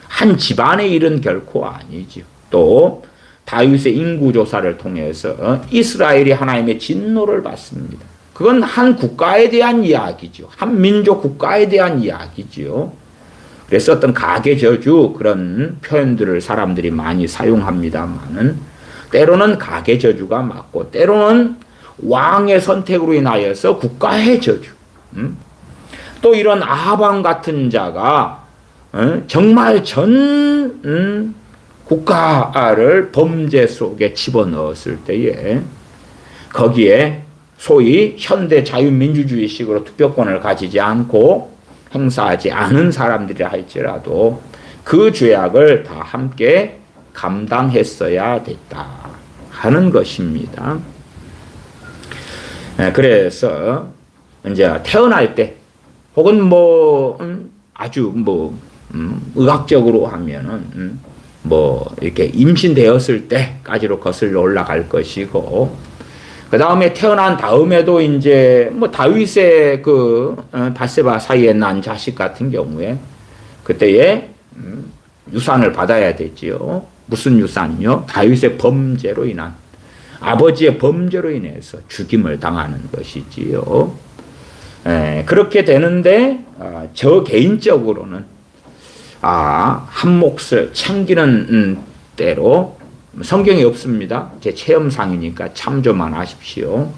한 집안의 일은 결코 아니죠. 또 다윗의 인구조사를 통해서 이스라엘이 하나님의 진노를 받습니다. 그건 한 국가에 대한 이야기죠. 한 민족 국가에 대한 이야기죠. 그래서 어떤 가계 저주 그런 표현들을 사람들이 많이 사용합니다만은 때로는 가계 저주가 맞고 때로는 왕의 선택으로 인하여서 국가의 저주. 또 이런 아합왕 같은 자가 정말 전 국가를 범죄 속에 집어넣었을 때에 거기에 소위 현대 자유민주주의식으로 투표권을 가지지 않고 행사하지 않은 사람들이라 할지라도 그 죄악을 다 함께 감당했어야 됐다 하는 것입니다. 그래서 이제 태어날 때 혹은 뭐 아주 뭐 의학적으로 하면은 뭐 이렇게 임신되었을 때까지로 거슬러 올라갈 것이고 그 다음에 태어난 다음에도 이제 뭐 다윗의 그 밧세바 사이에 난 자식 같은 경우에 그때에 유산을 받아야 되지요. 무슨 유산이요? 다윗의 범죄로 인한 아버지의 범죄로 인해서 죽임을 당하는 것이지요. 그렇게 되는데 저 개인적으로는 한 몫을 챙기는 때로 성경이 없습니다. 제 체험상이니까 참조만 하십시오.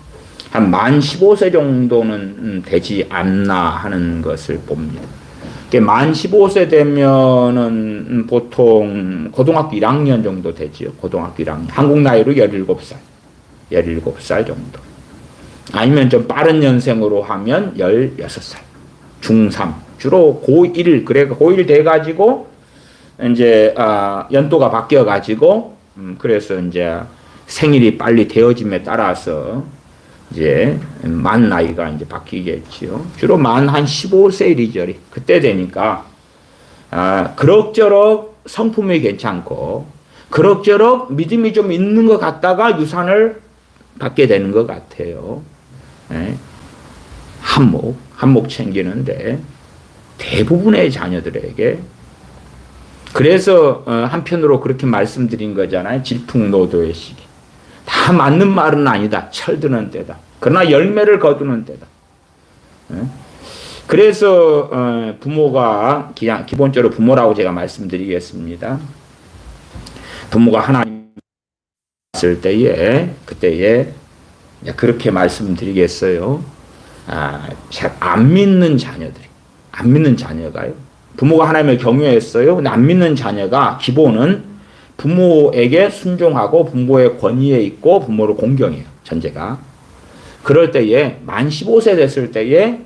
한 만 15세 정도는 되지 않나 하는 것을 봅니다. 만 15세 되면은 보통 고등학교 1학년 정도 되지요. 고등학교 1학년. 한국 나이로 17살. 17살 정도. 아니면 좀 빠른 연생으로 하면 16살. 중3 주로 고1 그래 고1 돼 가지고 이제 연도가 바뀌어 가지고 그래서 이제 생일이 빨리 되어짐에 따라서 이제 만 나이가 이제 바뀌겠지요. 주로 만 한 15세 이리저리 그때 되니까 그럭저럭 성품이 괜찮고 그럭저럭 믿음이 좀 있는 것 같다가 유산을 받게 되는 것 같아요. 예. 한몫 챙기는데 대부분의 자녀들에게 그래서 한편으로 그렇게 말씀드린 거잖아요. 질풍노도의 시기. 다 맞는 말은 아니다. 철드는 때다. 그러나 열매를 거두는 때다. 그래서 부모가 기본적으로 부모라고 제가 말씀드리겠습니다. 부모가 하나님 봤을 때에 그때에 그렇게 말씀드리겠어요. 잘 안 믿는 자녀들이 안 믿는 자녀가요. 부모가 하나님을 경외했어요. 근데 안 믿는 자녀가 기본은 부모에게 순종하고 부모의 권위에 있고 부모를 공경해요. 전제가. 그럴 때에 만 15세 됐을 때에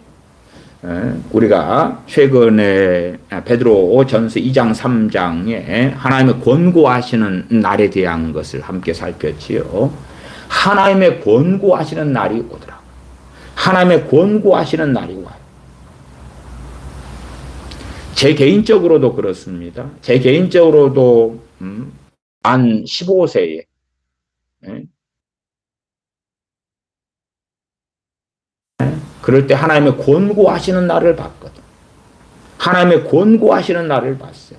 우리가 최근에 베드로 전서 2장 3장에 하나님의 권고하시는 날에 대한 것을 함께 살폈지요. 하나님의 권고하시는 날이 오더라. 하나님의 권고하시는 날이 와요. 제 개인적으로도 그렇습니다. 제 개인적으로도 만 15세에 그럴 때 하나님의 권고하시는 날을 봤거든. 하나님의 권고하시는 날을 봤어요.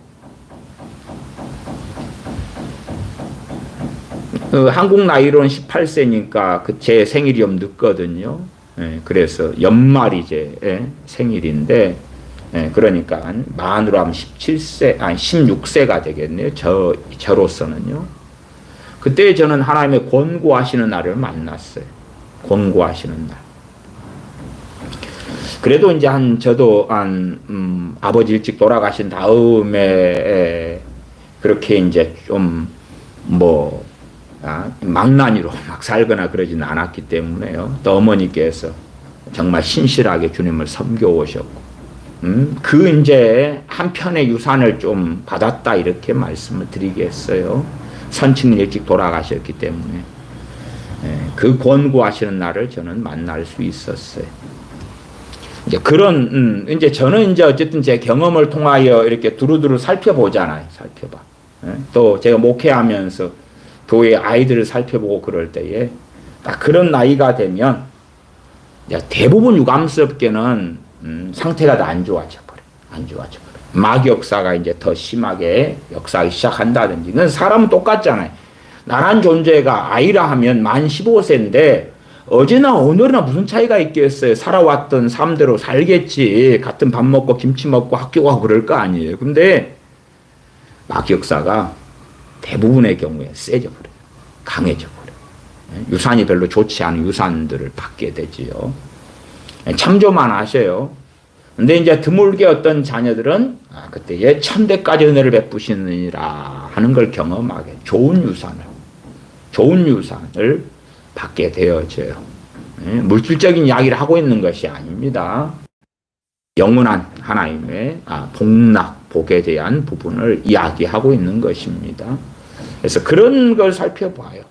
한국 나이로는 18세니까 제 생일이 좀 늦거든요. 그래서 연말이 제 생일인데, 그러니까 만으로 하면 17세, 아니 16세가 되겠네요. 저로서는요. 그때 저는 하나님의 권고하시는 날을 만났어요. 권고하시는 날. 그래도 이제 저도 아버지 일찍 돌아가신 다음에 그렇게 이제 좀 망나니로 막 살거나 그러지는 않았기 때문에요. 또 어머니께서 정말 신실하게 주님을 섬겨오셨고, 그 이제 한편의 유산을 좀 받았다 이렇게 말씀을 드리겠어요. 선친이 일찍 돌아가셨기 때문에 그 권고하시는 날을 저는 만날 수 있었어요. 이제 이제 저는 이제 어쨌든 제 경험을 통하여 이렇게 두루두루 살펴보잖아요. 살펴봐. 또 제가 목회하면서 교회 아이들을 살펴보고 그럴 때에 딱 그런 나이가 되면 대부분 유감스럽게는 상태가 다 안 좋아져 버려. 안 좋아져 버려. 마귀역사가 이제 더 심하게 역사하기 시작한다든지. 그건 사람은 똑같잖아요. 나란 존재가 아이라 하면 만 15세인데 어제나 오늘이나 무슨 차이가 있겠어요. 살아왔던 삶대로 살겠지. 같은 밥 먹고 김치 먹고 학교 가고 그럴 거 아니에요. 근데 마귀역사가 대부분의 경우에 세져 버려요. 강해져 버려요. 유산이 별로 좋지 않은 유산들을 받게 되지요. 참조만 하셔요. 근데 이제 드물게 어떤 자녀들은 그때에 천대까지 은혜를 베푸시느니라 하는 걸 경험하게 좋은 유산을 받게 되어져요. 물질적인 이야기를 하고 있는 것이 아닙니다. 영원한 하나님의 복락, 복에 대한 부분을 이야기하고 있는 것입니다. 그래서 그런 걸 살펴봐요.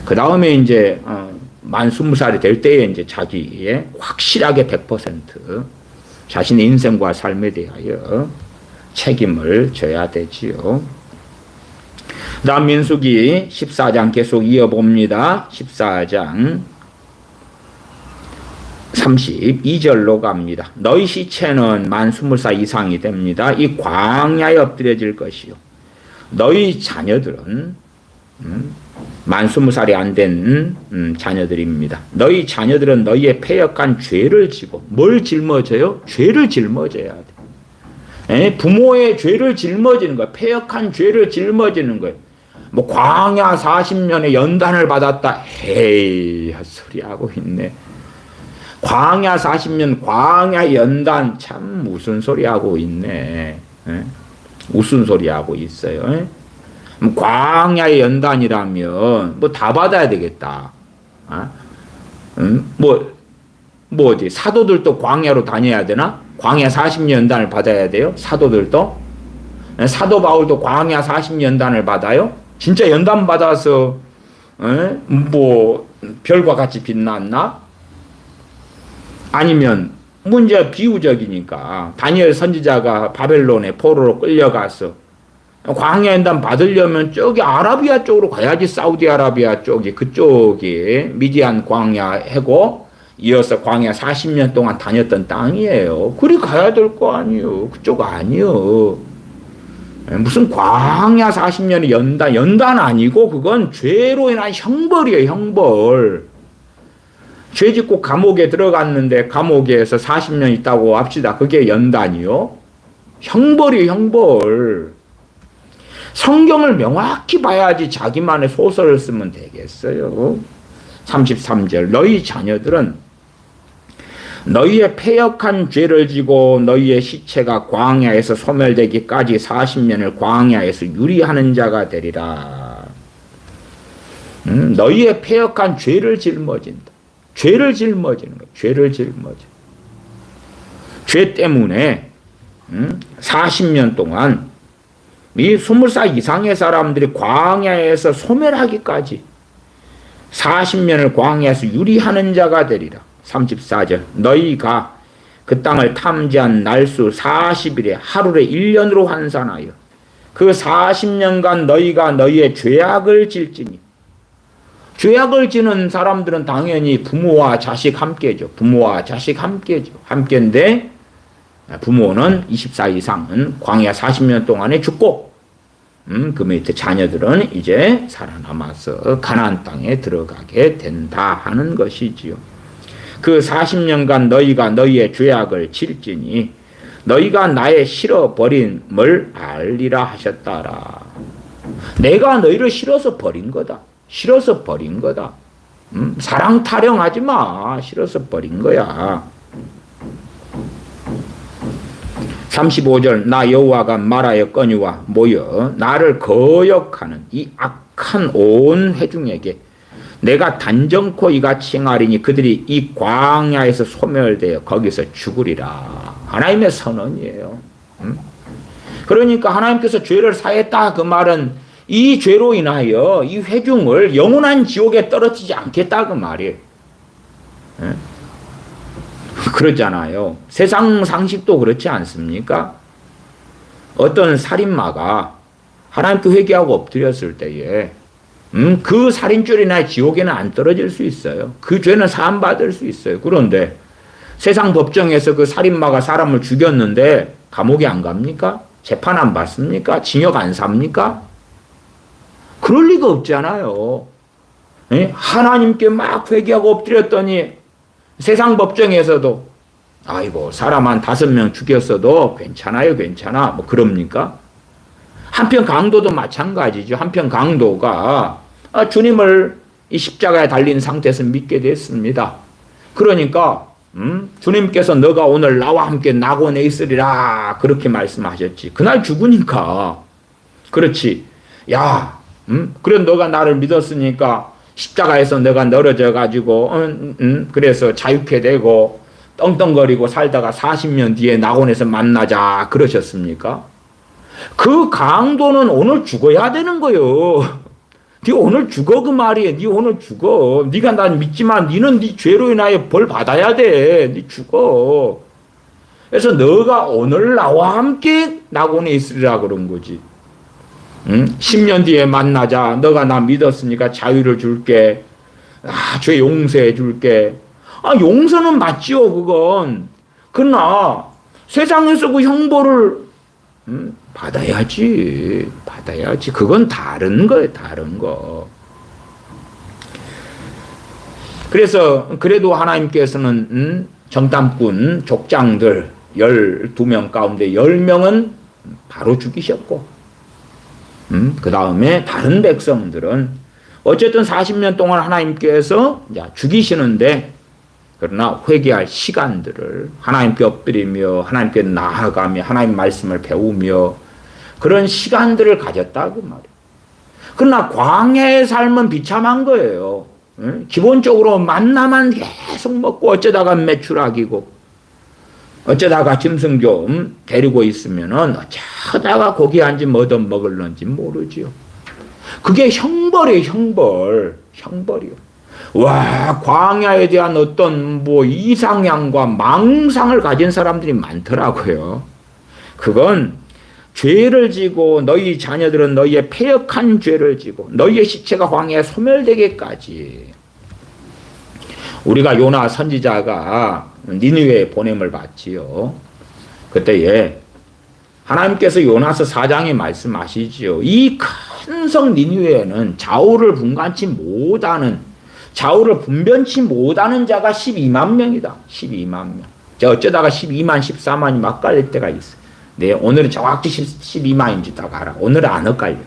그 다음에 이제 만 20살이 될 때에 이제 자기의 확실하게 100% 자신의 인생과 삶에 대하여 책임을 져야 되지요. 다음 민수기 14장 계속 이어봅니다. 14장 32절로 갑니다. 너희 시체는 만 20살 이상이 됩니다. 이 광야에 엎드려질 것이요. 너희 자녀들은 만 20살이 안 된 자녀들입니다. 너희 자녀들은 너희의 패역한 죄를 지고 뭘 짊어져요? 죄를 짊어져야 돼. 부모의 죄를 짊어지는 거예요. 패역한 죄를 짊어지는 거예요. 광야 40년의 연단을 받았다. 에이, 헛소리하고 있네. 광야 40년 광야 연단 참 무슨 소리하고 있네. 무슨 소리하고 있어요. 광야의 연단이라면 다 받아야 되겠다. 뭐 어디 사도들도 광야로 다녀야 되나? 광야 40년단을 받아야 돼요? 사도들도? 사도 바울도 광야 40년단을 받아요? 진짜 연단 받아서 뭐 별과 같이 빛났나? 아니면 문제가 비유적이니까 다니엘 선지자가 바벨론에 포로로 끌려가서 광야 연단 받으려면 저기 아라비아 쪽으로 가야지. 사우디아라비아 쪽이 그쪽이 미디안 광야 해고 이어서 광야 40년 동안 다녔던 땅이에요. 그리 가야 될 거 아니에요. 그쪽 아니요. 무슨 광야 40년의 연단 아니고 그건 죄로 인한 형벌이에요. 형벌. 죄 짓고 감옥에 들어갔는데 감옥에서 40년 있다고 합시다. 그게 연단이요? 형벌이에요. 형벌. 성경을 명확히 봐야지 자기만의 소설을 쓰면 되겠어요. 33절 너희 자녀들은 너희의 패역한 죄를 지고 너희의 시체가 광야에서 소멸되기까지 40년을 광야에서 유리하는 자가 되리라. 너희의 패역한 죄를 짊어진다. 죄를 짊어지는 거예요. 죄를 짊어져. 죄 때문에 40년 동안 이 20살 이상의 사람들이 광야에서 소멸하기까지 40년을 광야에서 유리하는 자가 되리라. 34절 너희가 그 땅을 탐지한 날수 40일에 하루를 1년으로 환산하여 그 40년간 너희가 너희의 죄악을 질지니. 죄악을 지는 사람들은 당연히 부모와 자식 함께죠. 부모와 자식 함께죠. 함께인데 부모는 24 이상은 광야 40년 동안에 죽고 그 밑에 자녀들은 이제 살아남아서 가나안 땅에 들어가게 된다 하는 것이지요. 그 40년간 너희가 너희의 죄악을 질지니 너희가 나의 싫어버림을 알리라 하셨다라. 내가 너희를 싫어서 버린 거다. 싫어서 버린 거다. 사랑 타령하지 마. 싫어서 버린 거야. 35절 나 여호와가 말하였거니와 모여 나를 거역하는 이 악한 온 회중에게 내가 단정코 이같이 행하리니 그들이 이 광야에서 소멸되어 거기서 죽으리라. 하나님의 선언이에요. 그러니까 하나님께서 죄를 사했다 그 말은 이 죄로 인하여 이 회중을 영원한 지옥에 떨어지지 않겠다 그 말이에요. 그러잖아요. 세상 상식도 그렇지 않습니까? 어떤 살인마가 하나님께 회개하고 엎드렸을 때에 그 살인죄로 인하여 지옥에는 안 떨어질 수 있어요. 그 죄는 사함받을 수 있어요. 그런데 세상 법정에서 그 살인마가 사람을 죽였는데 감옥에 안 갑니까? 재판 안 받습니까? 징역 안 삽니까? 그럴 리가 없잖아요. 하나님께 막 회개하고 엎드렸더니 세상 법정에서도 아이고 사람 한 5명 죽였어도 괜찮아요 괜찮아 뭐 그럽니까? 한편 강도도 마찬가지죠. 한편 강도가 주님을 이 십자가에 달린 상태에서 믿게 됐습니다. 그러니까 주님께서 너가 오늘 나와 함께 낙원에 있으리라 그렇게 말씀하셨지. 그날 죽으니까 그렇지. 야 그래 너가 나를 믿었으니까 십자가에서 내가 늘어져 가지고 그래서 자유케 되고 떵떵거리고 살다가 40년 뒤에 낙원에서 만나자 그러셨습니까? 그 강도는 오늘 죽어야 되는 거요. 네 오늘 죽어 그 말이에요. 네 오늘 죽어. 네가 난 믿지만 네는 네 죄로 인하여 벌 받아야 돼. 네 죽어. 그래서 너가 오늘 나와 함께 낙원에 있으리라 그런 거지. 10년 뒤에 만나자. 너가 나 믿었으니까 자유를 줄게. 죄 용서해 줄게. 용서는 맞지요, 그건. 그러나 세상에서 그 형벌을 받아야지. 받아야지. 그건 다른 거예요, 다른 거. 그래서 그래도 하나님께서는 정탐꾼 족장들 12명 가운데 10명은 바로 죽이셨고 그 다음에 다른 백성들은 어쨌든 40년 동안 하나님께서 죽이시는데 그러나 회개할 시간들을 하나님께 엎드리며 하나님께 나아가며 하나님 말씀을 배우며 그런 시간들을 가졌다 그 말이에요. 그러나 광야의 삶은 비참한 거예요. 기본적으로 만나만 계속 먹고 어쩌다가 매출학이고 어쩌다가 짐승 좀 데리고 있으면은 어쩌다가 고기 한 점 얻어 먹을런지 모르지요. 그게 형벌이에요, 형벌이요. 와, 광야에 대한 어떤 뭐 이상향과 망상을 가진 사람들이 많더라고요. 그건 죄를 지고 너희 자녀들은 너희의 패역한 죄를 지고 너희의 시체가 광야에 소멸되기까지. 우리가 요나 선지자가 니느웨에 보냄을 받지요. 그때에 하나님께서 요나서 4장에 말씀하시지요. 이 큰 성 니느웨에는 좌우를 분간치 못하는, 좌우를 분변치 못하는 자가 12만 명이다. 12만 명. 어쩌다가 12만, 14만이 막 깔릴 때가 있어. 네, 오늘은 정확히 12만인지 딱 알아. 오늘은 안 엇갈려.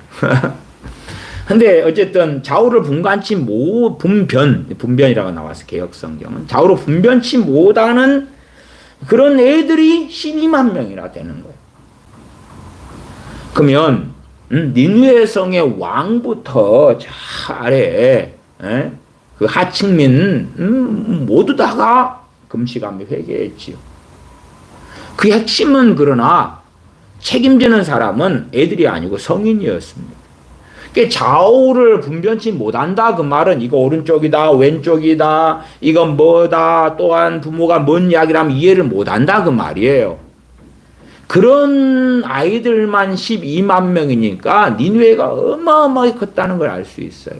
근데 어쨌든 좌우를 분간치 분변이라고 나와서 개혁성경은 좌우로 분변치 못하는 그런 애들이 12만 명이나 되는 거예요. 그러면 니느웨 성의 왕부터 저 아래에 그 하층민 모두 다가 금식하며 회개했지요. 그 핵심은 그러나 책임지는 사람은 애들이 아니고 성인이었습니다. 좌우를 분변치 못한다 그 말은 이거 오른쪽이다 왼쪽이다 이건 뭐다 또한 부모가 뭔 이야기를 하면 이해를 못한다 그 말이에요. 그런 아이들만 12만 명이니까 니느웨가 어마어마하게 컸다는 걸 알 수 있어요.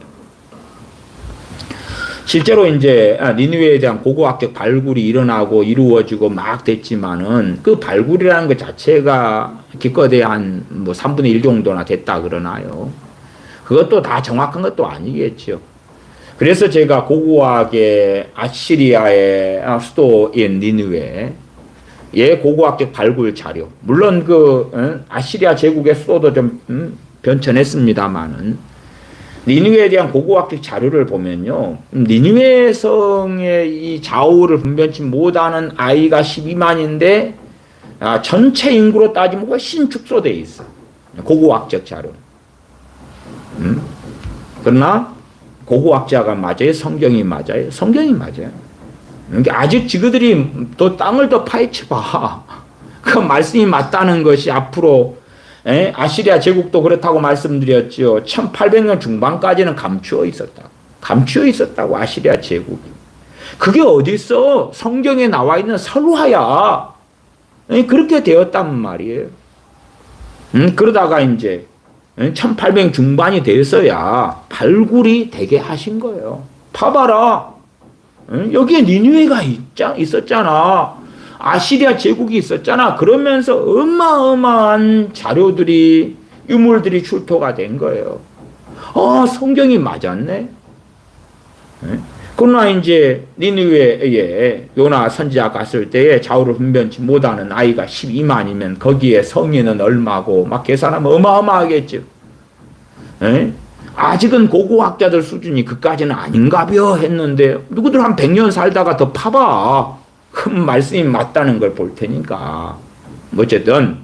실제로 이제 니느웨에 대한 고고학적 발굴이 일어나고 이루어지고 막 됐지만은 그 발굴이라는 것 자체가 기껏해야 한 뭐 3분의 1 정도나 됐다 그러나요. 그것도 다 정확한 것도 아니겠죠. 그래서 제가 고고학의 아시리아의 수도인 니느웨 고고학적 발굴 자료, 물론 아시리아 제국의 수도도 좀 변천했습니다만은 니느웨에 대한 고고학적 자료를 보면요, 니느웨 성의 이 좌우를 분변치 못하는 아이가 12만인데 전체 인구로 따지면 훨씬 축소돼 있어. 고고학적 자료. 그러나 고고학자가 맞아요? 성경이 맞아요? 성경이 맞아요. 아직 지그들이 또 땅을 더 파헤쳐봐. 그 말씀이 맞다는 것이 앞으로 아시리아 제국도 그렇다고 말씀드렸죠. 1800년 중반까지는 감추어 있었다. 감추어 있었다고 아시리아 제국이. 그게 어디 있어? 성경에 나와 있는 설화야. 그렇게 되었단 말이에요. 그러다가 이제 1800년 중반이 돼서야 발굴이 되게 하신 거예요. 봐봐라. 여기에 니느웨가 있었잖아. 아시리아 제국이 있었잖아. 그러면서 어마어마한 자료들이, 유물들이 출토가 된 거예요. 성경이 맞았네. 그러나 이제 니느웨에 요나 선지자 갔을 때에 좌우를 분변치 못하는 아이가 12만이면 거기에 성인은 얼마고 막 계산하면 어마어마하겠죠. 아직은 고고학자들 수준이 그까지는 아닌가벼 했는데 누구들 한 100년 살다가 더 파봐. 그럼 말씀이 맞다는 걸 볼 테니까. 어쨌든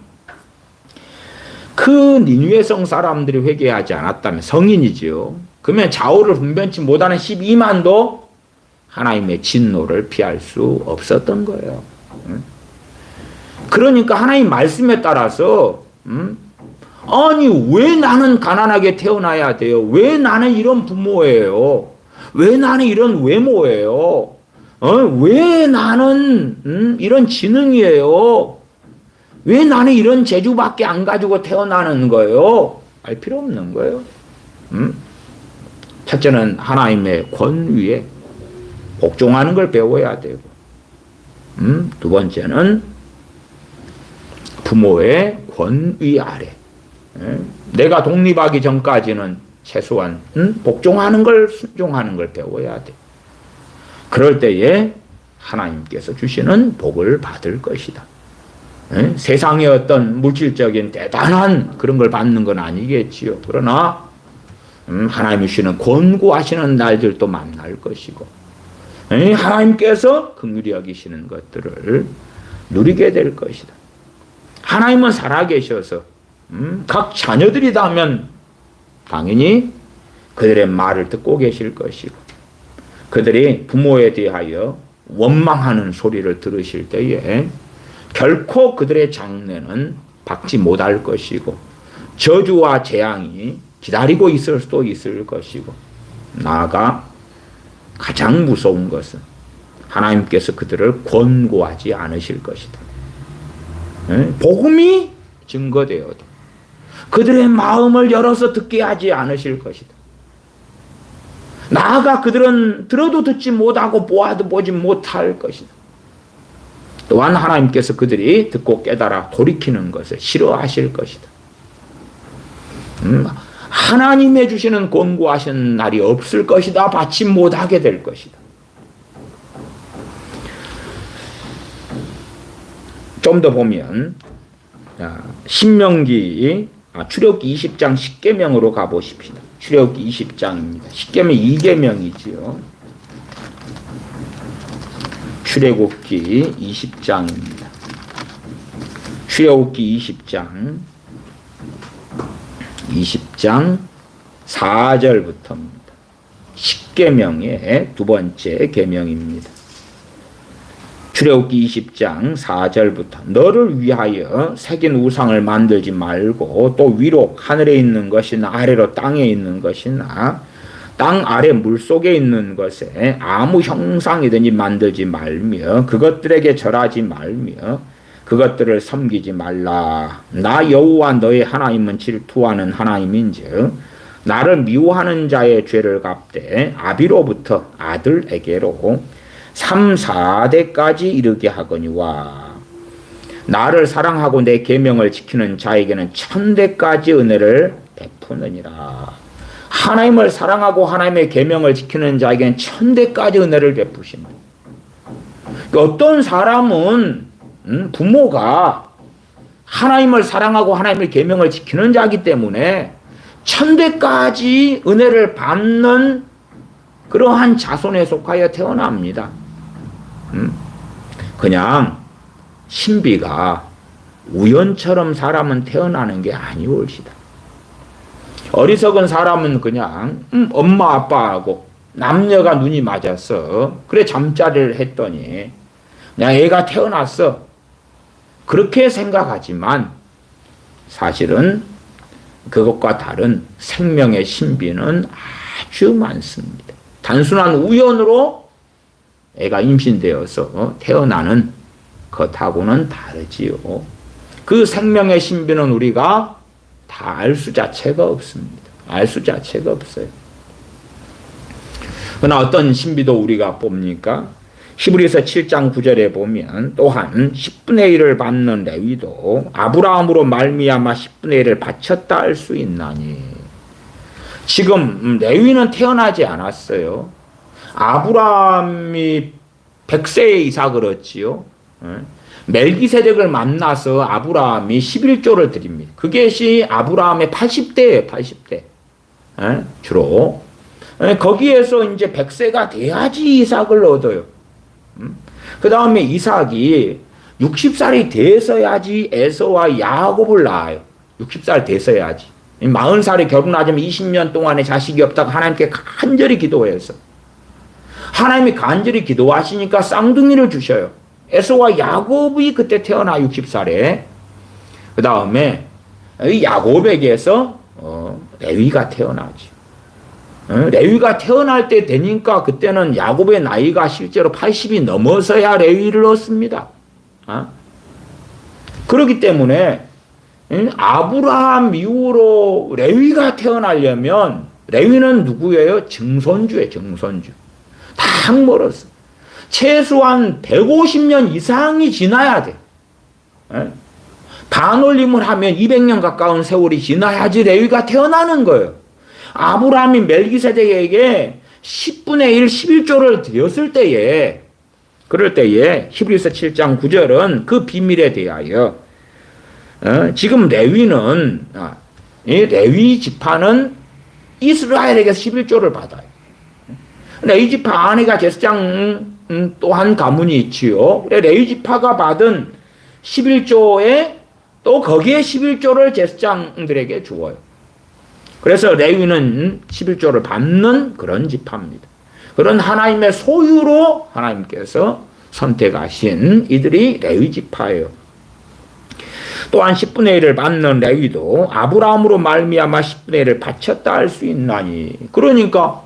그 니느웨 성 사람들이 회개하지 않았다면 성인이지요. 그러면 좌우를 분변치 못하는 12만도 하나님의 진노를 피할 수 없었던 거예요. 그러니까 하나님 말씀에 따라서 아니 왜 나는 가난하게 태어나야 돼요? 왜 나는 이런 부모예요? 왜 나는 이런 외모예요? 왜 나는 이런 지능이에요? 왜 나는 이런 재주밖에 안 가지고 태어나는 거예요? 알 필요 없는 거예요. 첫째는 하나님의 권위에 복종하는 걸 배워야 되고, 두 번째는 부모의 권위 아래. 내가 독립하기 전까지는 최소한 복종하는 걸, 순종하는 걸 배워야 돼. 그럴 때에 하나님께서 주시는 복을 받을 것이다. 세상의 어떤 물질적인 대단한 그런 걸 받는 건 아니겠지요. 그러나 하나님이 주시는 권고하시는 날들도 만날 것이고, 하나님께서 긍휼히 여기시는 것들을 누리게 될 것이다. 하나님은 살아계셔서 각 자녀들이다면 당연히 그들의 말을 듣고 계실 것이고, 그들이 부모에 대하여 원망하는 소리를 들으실 때에 결코 그들의 장래는 받지 못할 것이고 저주와 재앙이 기다리고 있을 수도 있을 것이고 나아가 가장 무서운 것은 하나님께서 그들을 권고하지 않으실 것이다. 복음이 증거되어도 그들의 마음을 열어서 듣게 하지 않으실 것이다. 나아가 그들은 들어도 듣지 못하고 보아도 보지 못할 것이다. 또한 하나님께서 그들이 듣고 깨달아 돌이키는 것을 싫어하실 것이다. 하나님의 주시는 권고하신 날이 없을 것이다. 받지 못하게 될 것이다. 좀 더 보면 신명기 출애굽기 20장 10계명으로 가보십시다. 출애굽기 20장입니다. 10계명 2계명이지요. 출애굽기 20장입니다. 출애굽기 20장 4절부터입니다. 10계명의 두 번째 계명입니다. 출애굽기 20장 4절부터 너를 위하여 새긴 우상을 만들지 말고 또 위로 하늘에 있는 것이나 아래로 땅에 있는 것이나 땅 아래 물속에 있는 것에 아무 형상이든지 만들지 말며 그것들에게 절하지 말며 그것들을 섬기지 말라. 나 여호와 너의 하나님은 질투하는 하나님인즉 나를 미워하는 자의 죄를 갚되 아비로부터 아들에게로 3, 4대까지 이르게 하거니와 나를 사랑하고 내 계명을 지키는 자에게는 1000대까지 은혜를 베푸느니라. 하나님을 사랑하고 하나님의 계명을 지키는 자에게는 1000대까지 은혜를 베푸십니다. 어떤 사람은 부모가 하나님을 사랑하고 하나님의 계명을 지키는 자이기 때문에 1000대까지 은혜를 받는 그러한 자손에 속하여 태어납니다. 그냥 신비가 우연처럼 사람은 태어나는 게 아니올시다. 어리석은 사람은 그냥 엄마 아빠하고 남녀가 눈이 맞아서 그래 잠자리를 했더니 그냥 애가 태어났어. 그렇게 생각하지만 사실은 그것과 다른 생명의 신비는 아주 많습니다. 단순한 우연으로 애가 임신되어서 태어나는 것하고는 다르지요. 그 생명의 신비는 우리가 다 알 수 자체가 없습니다. 알 수 자체가 없어요. 그러나 어떤 신비도 우리가 봅니까? 히브리서 7장 9절에 보면 또한 10분의 1을 받는 레위도 아브라함으로 말미암아 10분의 1을 바쳤다 할 수 있나니. 지금 레위는 태어나지 않았어요. 아브라함이 100세에 이삭을 얻지요. 멜기세덱을 만나서 아브라함이 11조를 드립니다. 그것이 아브라함의 80대예요. 80대. 주로. 거기에서 이제 100세가 돼야지 이삭을 얻어요. 그 다음에 이삭이 60살이 돼서야지 에서와 야곱을 낳아요. 60살 돼서야지. 40살에 결혼하자면 20년 동안에 자식이 없다가 하나님께 간절히 기도해서 하나님이 간절히 기도하시니까 쌍둥이를 주셔요. 에서와 야곱이 그때 태어나 60살에. 그 다음에 야곱에게서 레위가 태어나지. 레위가 태어날 때 되니까 그때는 야곱의 나이가 실제로 80이 넘어서야 레위를 얻습니다. 그렇기 때문에 아브라함 이후로 레위가 태어나려면 레위는 누구예요? 증손주예요. 증손주. 다 멀었어. 최소한 150년 이상이 지나야 돼. 반올림을 하면 200년 가까운 세월이 지나야지 레위가 태어나는 거예요. 아브라함이 멜기세덱에게 10분의 1, 11조를 드렸을 때에 그럴 때에 히브리서 7장 9절은 그 비밀에 대하여 지금 레위는 레위 지파는 이스라엘에게서 11조를 받아요. 레위 지파 아내가 제사장 또 한 가문이 있지요. 레위 지파가 받은 11조에 또 거기에 11조를 제사장들에게 주어요. 그래서 레위는 11조를 받는 그런 지파입니다. 그런 하나님의 소유로 하나님께서 선택하신 이들이 레위 지파예요. 또한 10분의 1을 받는 레위도 아브라함으로 말미암아 10분의 1을 바쳤다 할 수 있나니. 그러니까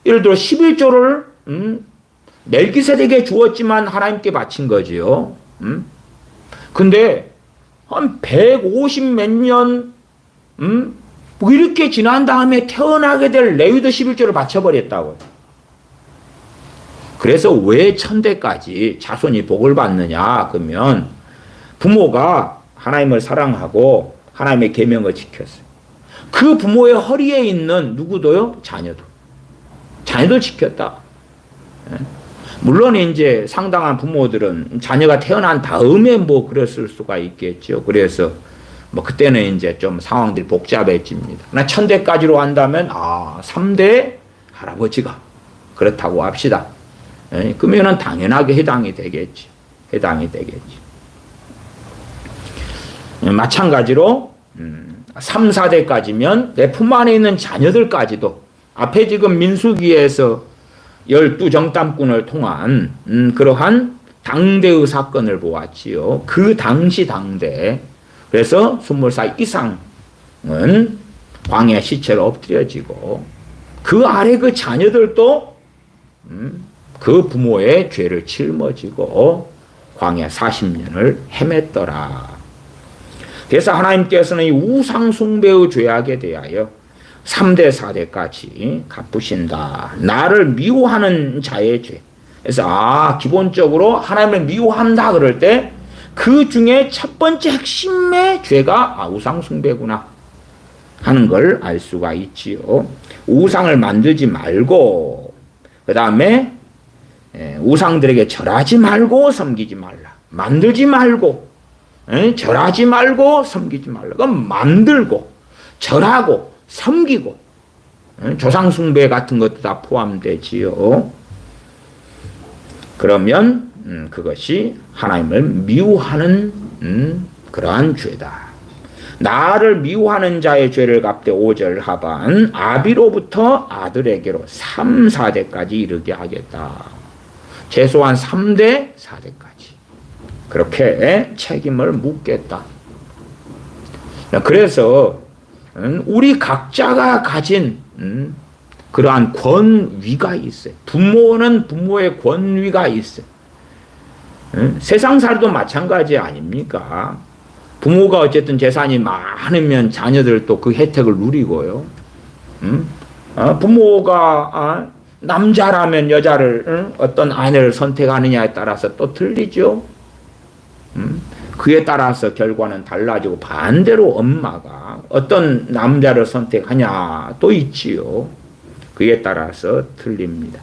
예를 들어 11조를 멜기세덱에게 주었지만 하나님께 바친 거지요. 근데 한 150 몇 년 뭐 이렇게 지난 다음에 태어나게 될 레위도 11조를 바쳐버렸다고요. 그래서 왜 천대까지 자손이 복을 받느냐 그러면 부모가 하나님을 사랑하고 하나님의 계명을 지켰어요. 그 부모의 허리에 있는 누구도요? 자녀도 지켰다. 물론 이제 상당한 부모들은 자녀가 태어난 다음에 뭐 그랬을 수가 있겠죠. 그래서 뭐 그때는 이제 좀 상황들이 복잡해집니다. 그러나 천대까지로 한다면 3대 할아버지가 그렇다고 합시다. 그러면은 당연하게 해당이 되겠지. 마찬가지로 3, 4대까지면 내 품 안에 있는 자녀들까지도 앞에 지금 민수기에서 12정탐꾼을 통한 그러한 당대의 사건을 보았지요. 그 당시 당대, 그래서 20살 이상은 광야 시체로 엎드려지고 그 아래 그 자녀들도 그 부모의 죄를 짊어지고 광야 40년을 헤맸더라. 그래서 하나님께서는 이 우상 숭배의 죄악에 대하여 3대 4대까지 갚으신다. 나를 미워하는 자의 죄. 그래서 기본적으로 하나님을 미워한다 그럴 때 그 중에 첫 번째 핵심의 죄가 우상 숭배구나 하는 걸 알 수가 있지요. 우상을 만들지 말고 그 다음에 우상들에게 절하지 말고 섬기지 말라. 만들지 말고 절하지 말고 섬기지 말라. 그럼 만들고 절하고 섬기고 조상숭배 같은 것도 다 포함되지요. 그러면 그것이 하나님을 미워하는 그러한 죄다. 나를 미워하는 자의 죄를 갚되 5절 하반 아비로부터 아들에게로 3, 4대까지 이르게 하겠다. 최소한 3대 4대까지 그렇게 책임을 묻겠다. 그래서 우리 각자가 가진 그러한 권위가 있어요. 부모는 부모의 권위가 있어요. 세상살도 마찬가지 아닙니까? 부모가 어쨌든 재산이 많으면 자녀들도 그 혜택을 누리고요. 부모가 남자라면 여자를 어떤 아내를 선택하느냐에 따라서 또 틀리죠. 그에 따라서 결과는 달라지고 반대로 엄마가 어떤 남자를 선택하냐 또 있지요. 그에 따라서 틀립니다.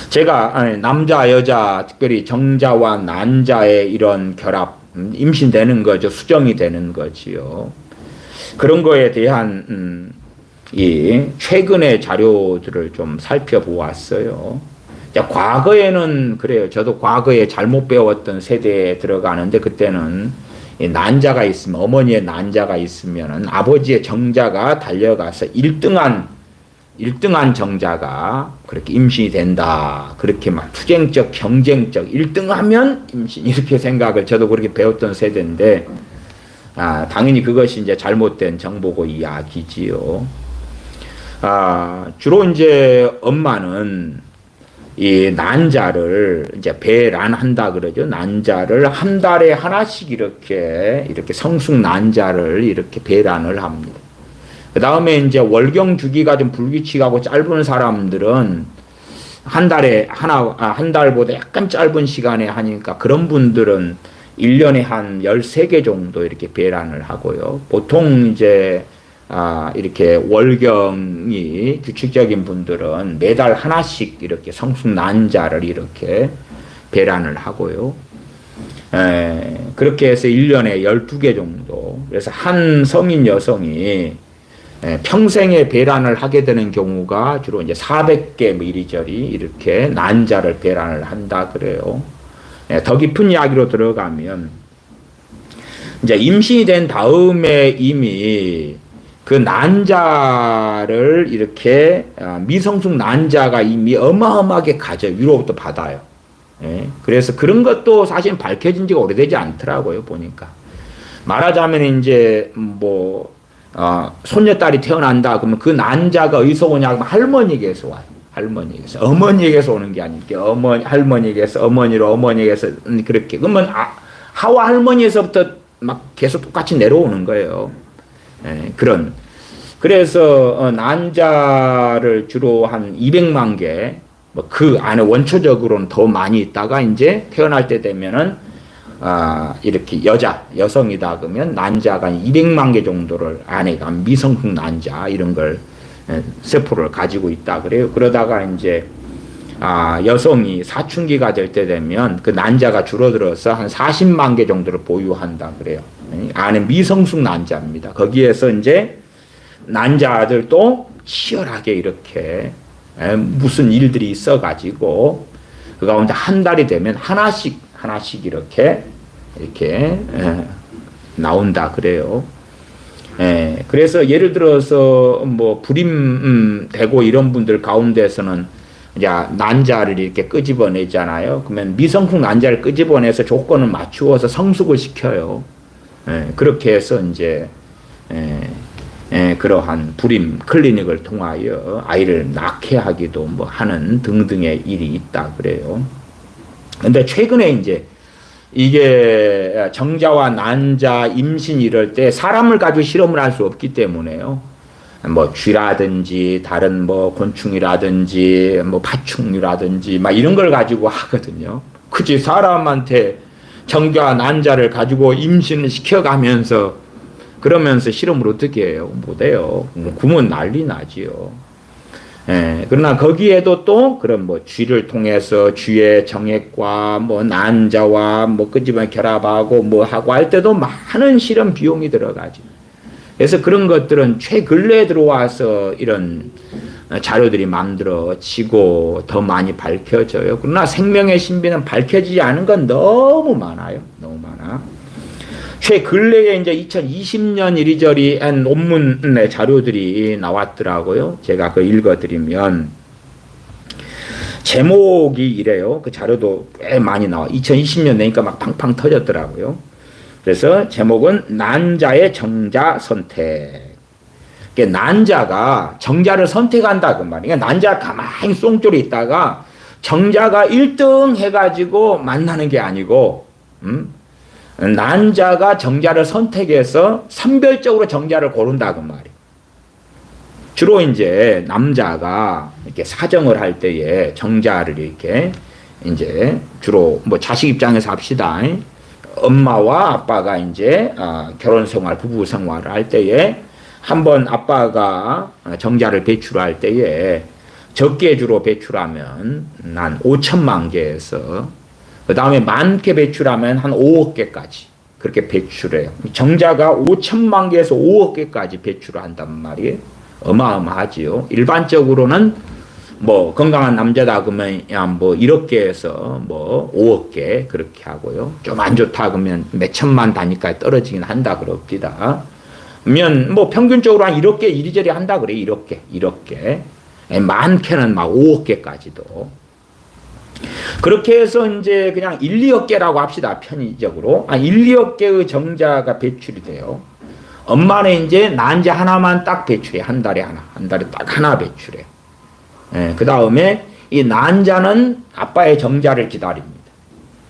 제가 남자 여자 특별히 정자와 난자의 이런 결합 임신되는 거죠. 수정이 되는 거지요. 그런 거에 대한 이 최근의 자료들을 좀 살펴보았어요. 과거에는 그래요. 저도 과거에 잘못 배웠던 세대에 들어가는데 그때는 난자가 있으면 어머니의 난자가 있으면은 아버지의 정자가 달려가서 1등한 정자가 그렇게 임신이 된다. 그렇게 막 투쟁적, 경쟁적 1등하면 임신 이렇게 생각을 저도 그렇게 배웠던 세대인데 당연히 그것이 이제 잘못된 정보고 이야기지요. 주로 이제 엄마는 이 난자를 이제 배란한다 그러죠. 난자를 한 달에 하나씩 이렇게 성숙 난자를 이렇게 배란을 합니다. 그 다음에 이제 월경 주기가 좀 불규칙하고 짧은 사람들은 한 달보다 약간 짧은 시간에 하니까 그런 분들은 1년에 한 13개 정도 이렇게 배란을 하고요. 보통 이제 이렇게 월경이 규칙적인 분들은 매달 하나씩 이렇게 성숙 난자를 이렇게 배란을 하고요. 그렇게 해서 1년에 12개 정도. 그래서 한 성인 여성이 평생에 배란을 하게 되는 경우가 주로 이제 400개 뭐 이리저리 이렇게 난자를 배란을 한다 그래요. 더 깊은 이야기로 들어가면 이제 임신이 된 다음에 이미 그 난자를 이렇게 미성숙 난자가 이미 어마어마하게 가져 위로부터 받아요. 예. 그래서 그런 것도 사실 밝혀진 지가 오래되지 않더라고요. 보니까 말하자면 이제 뭐 손녀딸이 태어난다 그러면 그 난자가 어디서 오냐 그러면 할머니에게서 와요. 할머니에게서 어머니에게서 오는 게 아니니까 할머니에게서 어머니로 어머니에게서 그렇게 그러면 하와 할머니에서부터 막 계속 똑같이 내려오는 거예요. 예, 그래서 난자를 주로 한 200만 개, 뭐 그 안에 원초적으로는 더 많이 있다가 이제 태어날 때 되면은 이렇게 여성이다 그러면 난자가 200만 개 정도를 안에가 미성숙 난자 이런 걸 세포를 가지고 있다 그래요. 그러다가 이제 여성이 사춘기가 될 때 되면 그 난자가 줄어들어서 한 40만 개 정도를 보유한다 그래요. 안에 미성숙 난자입니다. 거기에서 이제 난자들도 치열하게 이렇게 무슨 일들이 있어가지고 그 가운데 한 달이 되면 하나씩 이렇게 나온다 그래요. 그래서 예를 들어서 뭐 불임 되고 이런 분들 가운데서는 이제 난자를 이렇게 끄집어내잖아요. 그러면 미성숙 난자를 끄집어내서 조건을 맞추어서 성숙을 시켜요. 그렇게 해서 이제 그러한 불임 클리닉을 통하여 아이를 낳게 하기도 뭐 하는 등등의 일이 있다 그래요. 근데 최근에 이제 이게 정자와 난자 임신 이럴 때 사람을 가지고 실험을 할 수 없기 때문에요. 뭐 쥐라든지 다른 뭐 곤충이라든지 뭐 파충류라든지 막 이런 걸 가지고 하거든요. 그치 사람한테 정자와 난자를 가지고 임신을 시켜가면서 그러면서 실험을 어떻게 해요? 못해요. 구면 난리 나지요. 그러나 거기에도 또 그런 뭐 쥐를 통해서 쥐의 정액과 뭐 난자와 뭐 끄집어 결합하고 뭐 하고 할 때도 많은 실험 비용이 들어가죠. 그래서 그런 것들은 최근래에 들어와서 이런 자료들이 만들어지고 더 많이 밝혀져요. 그러나 생명의 신비는 밝혀지지 않은 건 너무 많아요. 너무 많아. 최근래에 이제 2020년 이리저리 한 논문의 자료들이 나왔더라고요. 제가 그 읽어드리면 제목이 이래요. 그 자료도 꽤 많이 나와. 2020년 되니까 막 팡팡 터졌더라고요. 그래서 제목은 난자의 정자 선택. 난자가 정자를 선택한다 그 말이에요. 난자가 가만히 쏭쪼리 있다가 정자가 1등 해가지고 만나는 게 아니고 난자가 정자를 선택해서 선별적으로 정자를 고른다 그 말이에요. 주로 이제 남자가 이렇게 사정을 할 때에 정자를 이렇게 이제 주로 뭐 자식 입장에서 합시다. 엄마와 아빠가 이제 결혼 생활, 부부 생활을 할 때에 한번 아빠가 정자를 배출할 때에 적게 주로 배출하면 한 5천만 개에서 그 다음에 많게 배출하면 한 5억 개까지 그렇게 배출해요. 정자가 5천만 개에서 5억 개까지 배출을 한단 말이에요. 어마어마하지요. 일반적으로는 뭐 건강한 남자다 그러면 뭐 1억 개에서 뭐 5억 개 그렇게 하고요. 좀 안 좋다 그러면 몇 천만 단위까지 떨어지긴 한다 그럽니다. 그러면 뭐 평균적으로 한 1억 개 이리저리 한다 그래요. 1억 개. 많게는 막 5억 개까지도. 그렇게 해서 이제 그냥 1, 2억 개라고 합시다. 편의적으로. 1, 2억 개의 정자가 배출이 돼요. 엄마는 이제 난자 하나만 딱 배출해. 한 달에 딱 하나 배출해. 그 다음에 이 난자는 아빠의 정자를 기다립니다.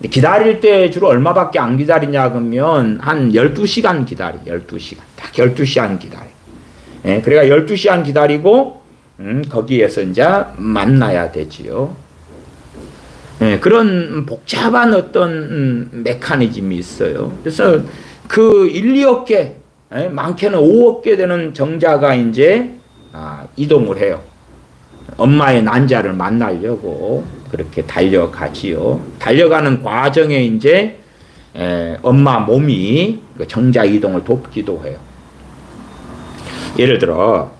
기다릴 때 주로 얼마밖에 안 기다리냐 그러면 한 12시간 기다려. 12시간. 딱 12시간 기다려. 그래가 12시간 기다리고 거기에서 이제 만나야 되지요. 그런 복잡한 어떤 메커니즘이 있어요. 그래서 그 1, 2억 개, 많게는 5억 개 되는 정자가 이제 이동을 해요. 엄마의 난자를 만나려고 그렇게 달려가지요. 달려가는 과정에 이제 엄마 몸이 그 정자 이동을 돕기도 해요. 예를 들어,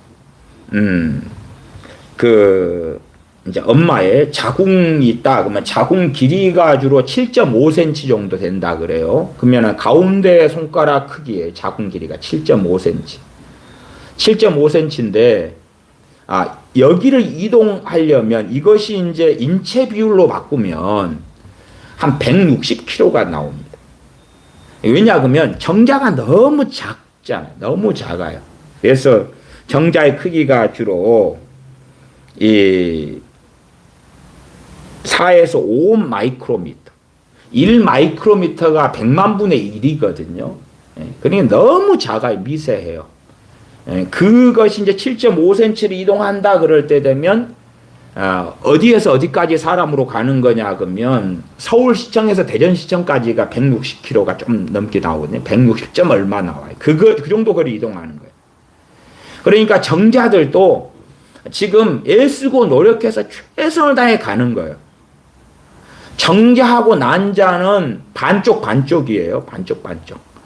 이제 엄마의 자궁이 있다 그러면 자궁 길이가 주로 7.5cm 정도 된다 그래요. 그러면 가운데 손가락 크기의 자궁 길이가 7.5cm. 7.5cm인데, 여기를 이동하려면 이것이 이제 인체 비율로 바꾸면 한 160kg가 나옵니다. 왜냐 그러면 정자가 너무 작잖아요. 너무 작아요. 그래서 정자의 크기가 주로 이 4에서 5 마이크로미터. 1 마이크로미터가 100만 분의 1이거든요. 그러니까 너무 작아요. 미세해요. 그것이 이제 7.5cm를 이동한다 그럴 때 되면 어디에서 어디까지 사람으로 가는 거냐 그러면 서울시청에서 대전시청까지가 160km가 좀 넘게 나오거든요. 160점 얼마 나와요. 그 정도 거리 이동하는 거예요. 그러니까 정자들도 지금 애쓰고 노력해서 최선을 다해 가는 거예요. 정자하고 난자는 반쪽이에요. 반쪽.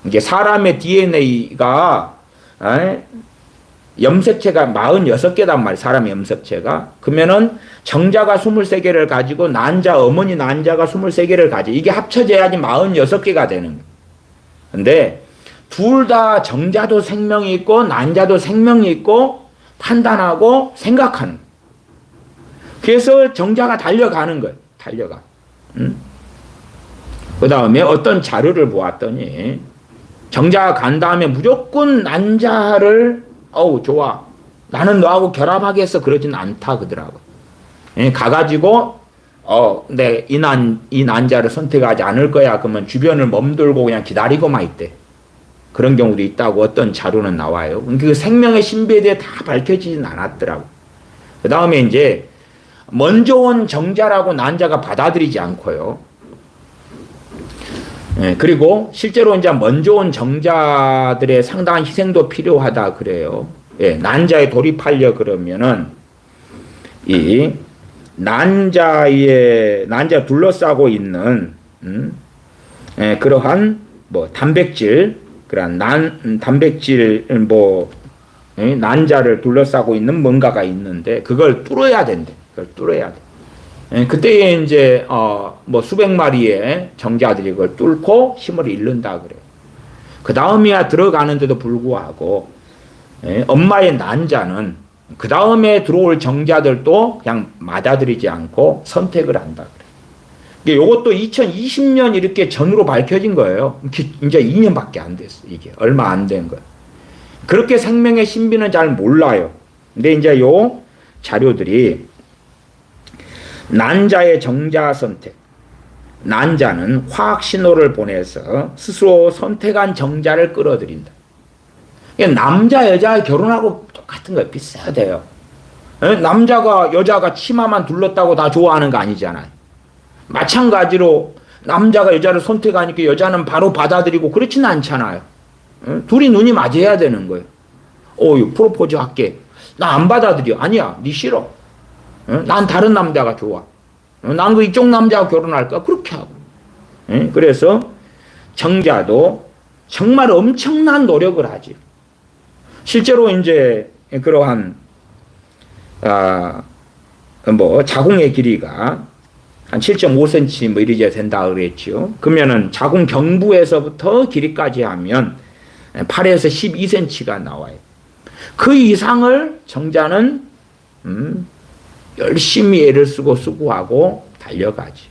이게 사람의 DNA가 염색체가 46개단 말이에요. 사람의 염색체가. 그러면은 정자가 23개를 가지고 어머니 난자가 23개를 가지고 이게 합쳐져야지 46개가 되는 거예요. 근데 둘 다 정자도 생명이 있고 난자도 생명이 있고 판단하고 생각하는 거예요. 그래서 정자가 달려가는 거예요. 달려가. 그 다음에 어떤 자료를 보았더니 정자가 간 다음에 무조건 난자를 좋아. 나는 너하고 결합하겠어. 그러진 않다 그러더라고. 가가지고 이 난자를 선택하지 않을 거야. 그러면 주변을 멈돌고 그냥 기다리고만 있대. 그런 경우도 있다고 어떤 자료는 나와요. 그 생명의 신비에 대해 다 밝혀지진 않았더라고. 그 다음에 이제 먼저 온 정자라고 난자가 받아들이지 않고요. 그리고 실제로 이제 먼저 온 정자들의 상당한 희생도 필요하다 그래요. 난자에 돌입하려 그러면은 이 난자 둘러싸고 있는 그러한 단백질 그런 단백질 난자를 둘러싸고 있는 뭔가가 있는데 그걸 뚫어야 된대. 그걸 뚫어야 돼. 그때에 이제 수백 마리의 정자들이 그걸 뚫고 힘을 잃는다 그래요. 그 다음에야 들어가는데도 불구하고 엄마의 난자는 그 다음에 들어올 정자들도 그냥 맞아들이지 않고 선택을 한다 그래요. 이것도 2020년 이렇게 전후로 밝혀진 거예요. 이제 2년밖에 안 됐어. 이게 얼마 안 된 거예요. 그렇게 생명의 신비는 잘 몰라요. 근데 이제 요 자료들이 난자의 정자 선택. 난자는 화학 신호를 보내서 스스로 선택한 정자를 끌어들인다. 남자, 여자 결혼하고 똑같은 거예요. 비슷해요. 남자가 여자가 치마만 둘렀다고 다 좋아하는 거 아니잖아요. 마찬가지로 남자가 여자를 선택하니까 여자는 바로 받아들이고 그렇지는 않잖아요. 둘이 눈이 맞아야 되는 거예요. 프로포즈 할게. 나 안 받아들여. 아니야, 니 싫어. 난 다른 남자가 좋아. 난 이쪽 남자하고 결혼할까? 그렇게 하고. 그래서 정자도 정말 엄청난 노력을 하지. 실제로 이제 그러한 자궁의 길이가 한 7.5cm 이리 된다 그랬죠. 그러면은 자궁 경부에서부터 길이까지 하면 8에서 12cm가 나와요. 그 이상을 정자는 열심히 애를 쓰고 수고하고 달려가지.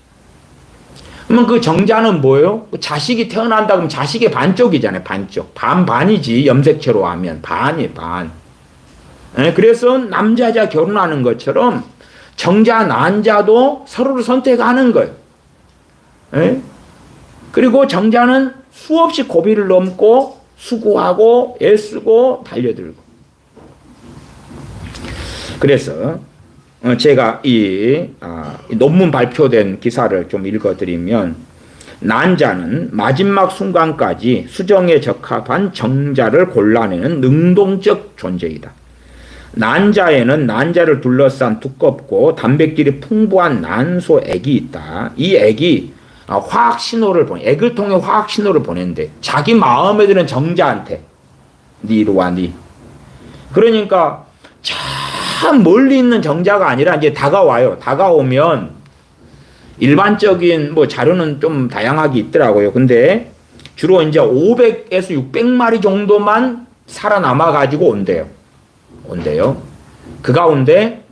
그러면 그 정자는 뭐예요? 자식이 태어난다 그러면 자식의 반쪽이잖아요. 반쪽. 반이지. 염색체로 하면 반. 그래서 남자 여자 결혼하는 것처럼 정자 난자도 서로를 선택하는 거예요. 그리고 정자는 수없이 고비를 넘고 수고하고 애쓰고 달려들고. 그래서 제가 이 논문 발표된 기사를 좀 읽어드리면 난자는 마지막 순간까지 수정에 적합한 정자를 골라내는 능동적 존재이다. 난자에는 난자를 둘러싼 두껍고 단백질이 풍부한 난소액이 있다. 이 액이 화학 신호를 액을 통해 화학 신호를 보낸대. 자기 마음에 드는 정자한테 니 이리 와 니. 그러니까 참 멀리 있는 정자가 아니라 이제 다가와요. 다가오면 일반적인 자료는 좀 다양하게 있더라고요. 근데 주로 이제 500에서 600마리 정도만 살아남아 가지고 온대요. 온대요. 그 가운데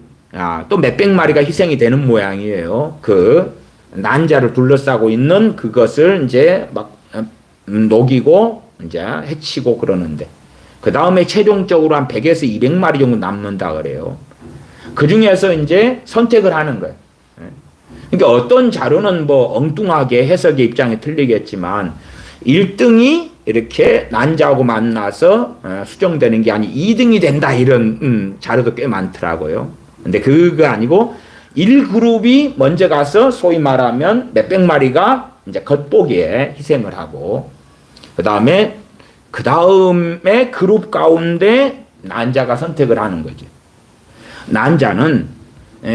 또 몇백 마리가 희생이 되는 모양이에요. 그 난자를 둘러싸고 있는 그것을 이제 막 녹이고 이제 해치고 그러는데 그 다음에 최종적으로 한 100에서 200마리 정도 남는다 그래요. 그 중에서 이제 선택을 하는 거예요. 그러니까 어떤 자료는 뭐 엉뚱하게 해석의 입장이 틀리겠지만 1등이 이렇게 난자하고 만나서 수정되는 게 아니 2등이 된다 이런 자료도 꽤 많더라고요. 근데 그거 아니고 1그룹이 먼저 가서 소위 말하면 몇백 마리가 이제 겉보기에 희생을 하고 그 다음에 그룹 가운데 난자가 선택을 하는 거죠. 난자는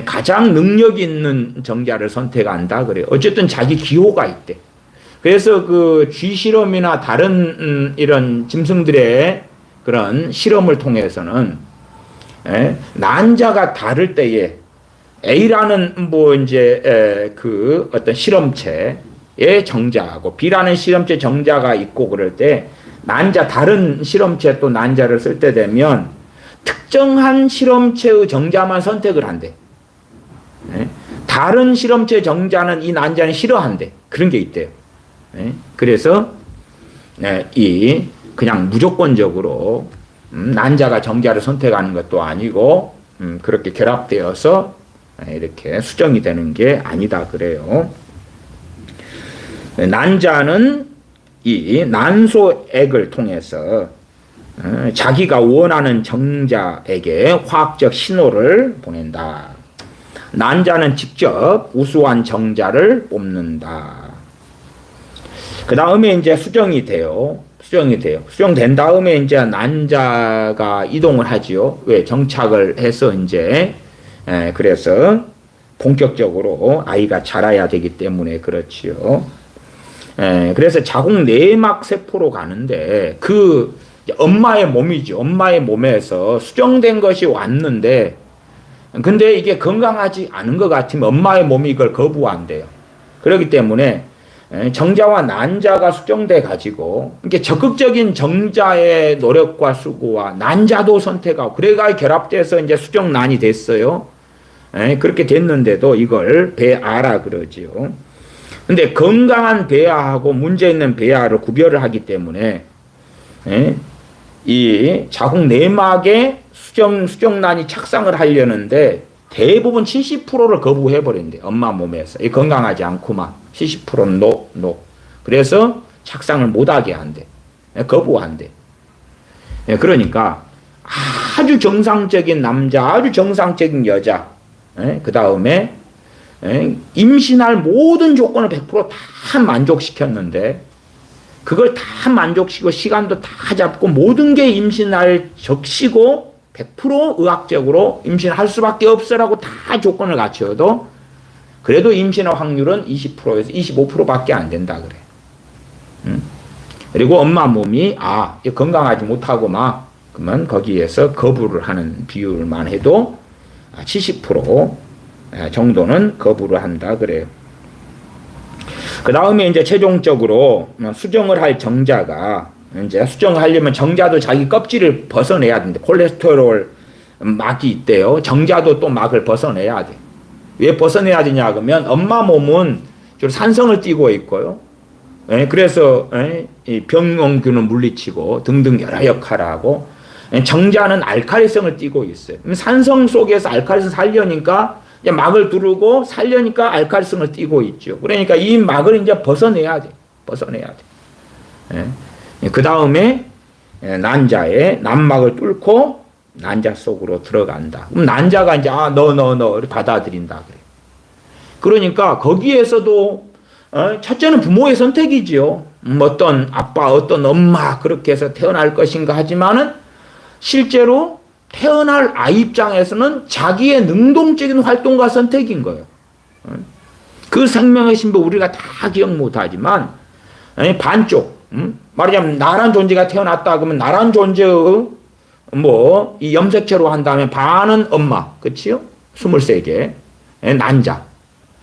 가장 능력 있는 정자를 선택한다 그래요. 어쨌든 자기 기호가 있대. 그래서 그 쥐 실험이나 다른 이런 짐승들의 그런 실험을 통해서는 난자가 다를 때에 A라는 뭐 이제 그 어떤 실험체의 정자하고 B라는 실험체 정자가 있고 그럴 때 다른 실험체 또 난자를 쓸 때 되면 특정한 실험체의 정자만 선택을 한대. 다른 실험체 정자는 이 난자는 싫어한대. 그런 게 있대요. 그래서 그냥 무조건적으로 난자가 정자를 선택하는 것도 아니고 그렇게 결합되어서 이렇게 수정이 되는 게 아니다 그래요. 난자는 이 난소액을 통해서 자기가 원하는 정자에게 화학적 신호를 보낸다. 난자는 직접 우수한 정자를 뽑는다. 그 다음에 이제 수정이 돼요. 수정된 다음에 이제 난자가 이동을 하지요. 왜? 정착을 해서 이제, 그래서 본격적으로 아이가 자라야 되기 때문에 그렇지요. 그래서 자궁 내막 세포로 가는데 그 엄마의 몸이죠. 엄마의 몸에서 수정된 것이 왔는데 근데 이게 건강하지 않은 것 같으면 엄마의 몸이 이걸 거부한대요. 그렇기 때문에 정자와 난자가 수정돼 가지고 이게 적극적인 정자의 노력과 수고와 난자도 선택하고 그래가 결합돼서 이제 수정난이 됐어요. 그렇게 됐는데도 이걸 배아라 그러지요. 근데 건강한 배아하고 문제 있는 배아를 구별을 하기 때문에 이 자궁 내막에 수정난이 착상을 하려는데 대부분 70%를 거부해 버린대. 엄마 몸에서. 이 건강하지 않구만. 70%는 노. 그래서 착상을 못하게 한대. 거부한대. 그러니까 아주 정상적인 남자, 아주 정상적인 여자, 그 다음에 임신할 모든 조건을 100% 다 만족시켰는데 그걸 다 만족시키고 시간도 다 잡고 모든 게 임신할 적시고 100% 의학적으로 임신할 수밖에 없어라고 다 조건을 갖춰도 그래도 임신할 확률은 20%에서 25%밖에 안 된다 그래. 그리고 엄마 몸이 건강하지 못하고 막 그러면 거기에서 거부를 하는 비율만 해도 70% 정도는 거부를 한다 그래요. 그 다음에 이제 최종적으로 수정을 할 정자가 이제 수정하려면 정자도 자기 껍질을 벗어내야 되는데 콜레스테롤 막이 있대요. 정자도 또 막을 벗어내야 돼. 왜 벗어내야 되냐 그러면 엄마 몸은 주로 산성을 띠고 있고요. 그래서 이 병원균을 물리치고 등등 여러 역할을 하고 정자는 알칼리성을 띠고 있어요. 산성 속에서 알칼리성 살려니까 막을 두르고 살려니까 알칼리성을 띠고 있죠. 그러니까 이 막을 이제 벗어내야 돼. 그 다음에 난자의 난막을 뚫고 난자 속으로 들어간다. 그럼 난자가 이제 너 받아들인다 그래. 그러니까 거기에서도 첫째는 부모의 선택이지요. 어떤 아빠, 어떤 엄마 그렇게 해서 태어날 것인가 하지만은 실제로 태어날 아이 입장에서는 자기의 능동적인 활동과 선택인 거예요. 그 생명의 신부 우리가 다 기억 못하지만 반쪽 말하자면 나란 존재가 태어났다 그러면 나란 존재의 이 염색체로 한다면 반은 엄마 그치요? 23개 난자.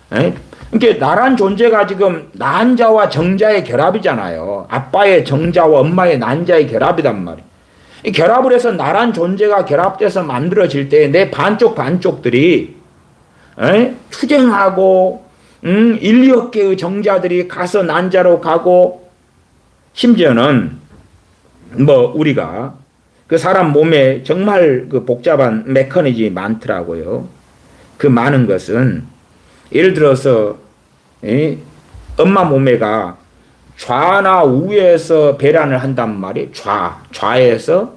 그러니까 나란 존재가 지금 난자와 정자의 결합이잖아요. 아빠의 정자와 엄마의 난자의 결합이단 말이에요. 이 결합을 해서 나란 존재가 결합돼서 만들어질 때 내 반쪽들이 투쟁하고 1, 2억 개의 정자들이 가서 난자로 가고 심지어는 뭐 우리가 그 사람 몸에 정말 그 복잡한 메커니즘이 많더라고요. 그 많은 것은 예를 들어서 엄마 몸에가 좌나 우에서 배란을 한단 말이에요. 좌에서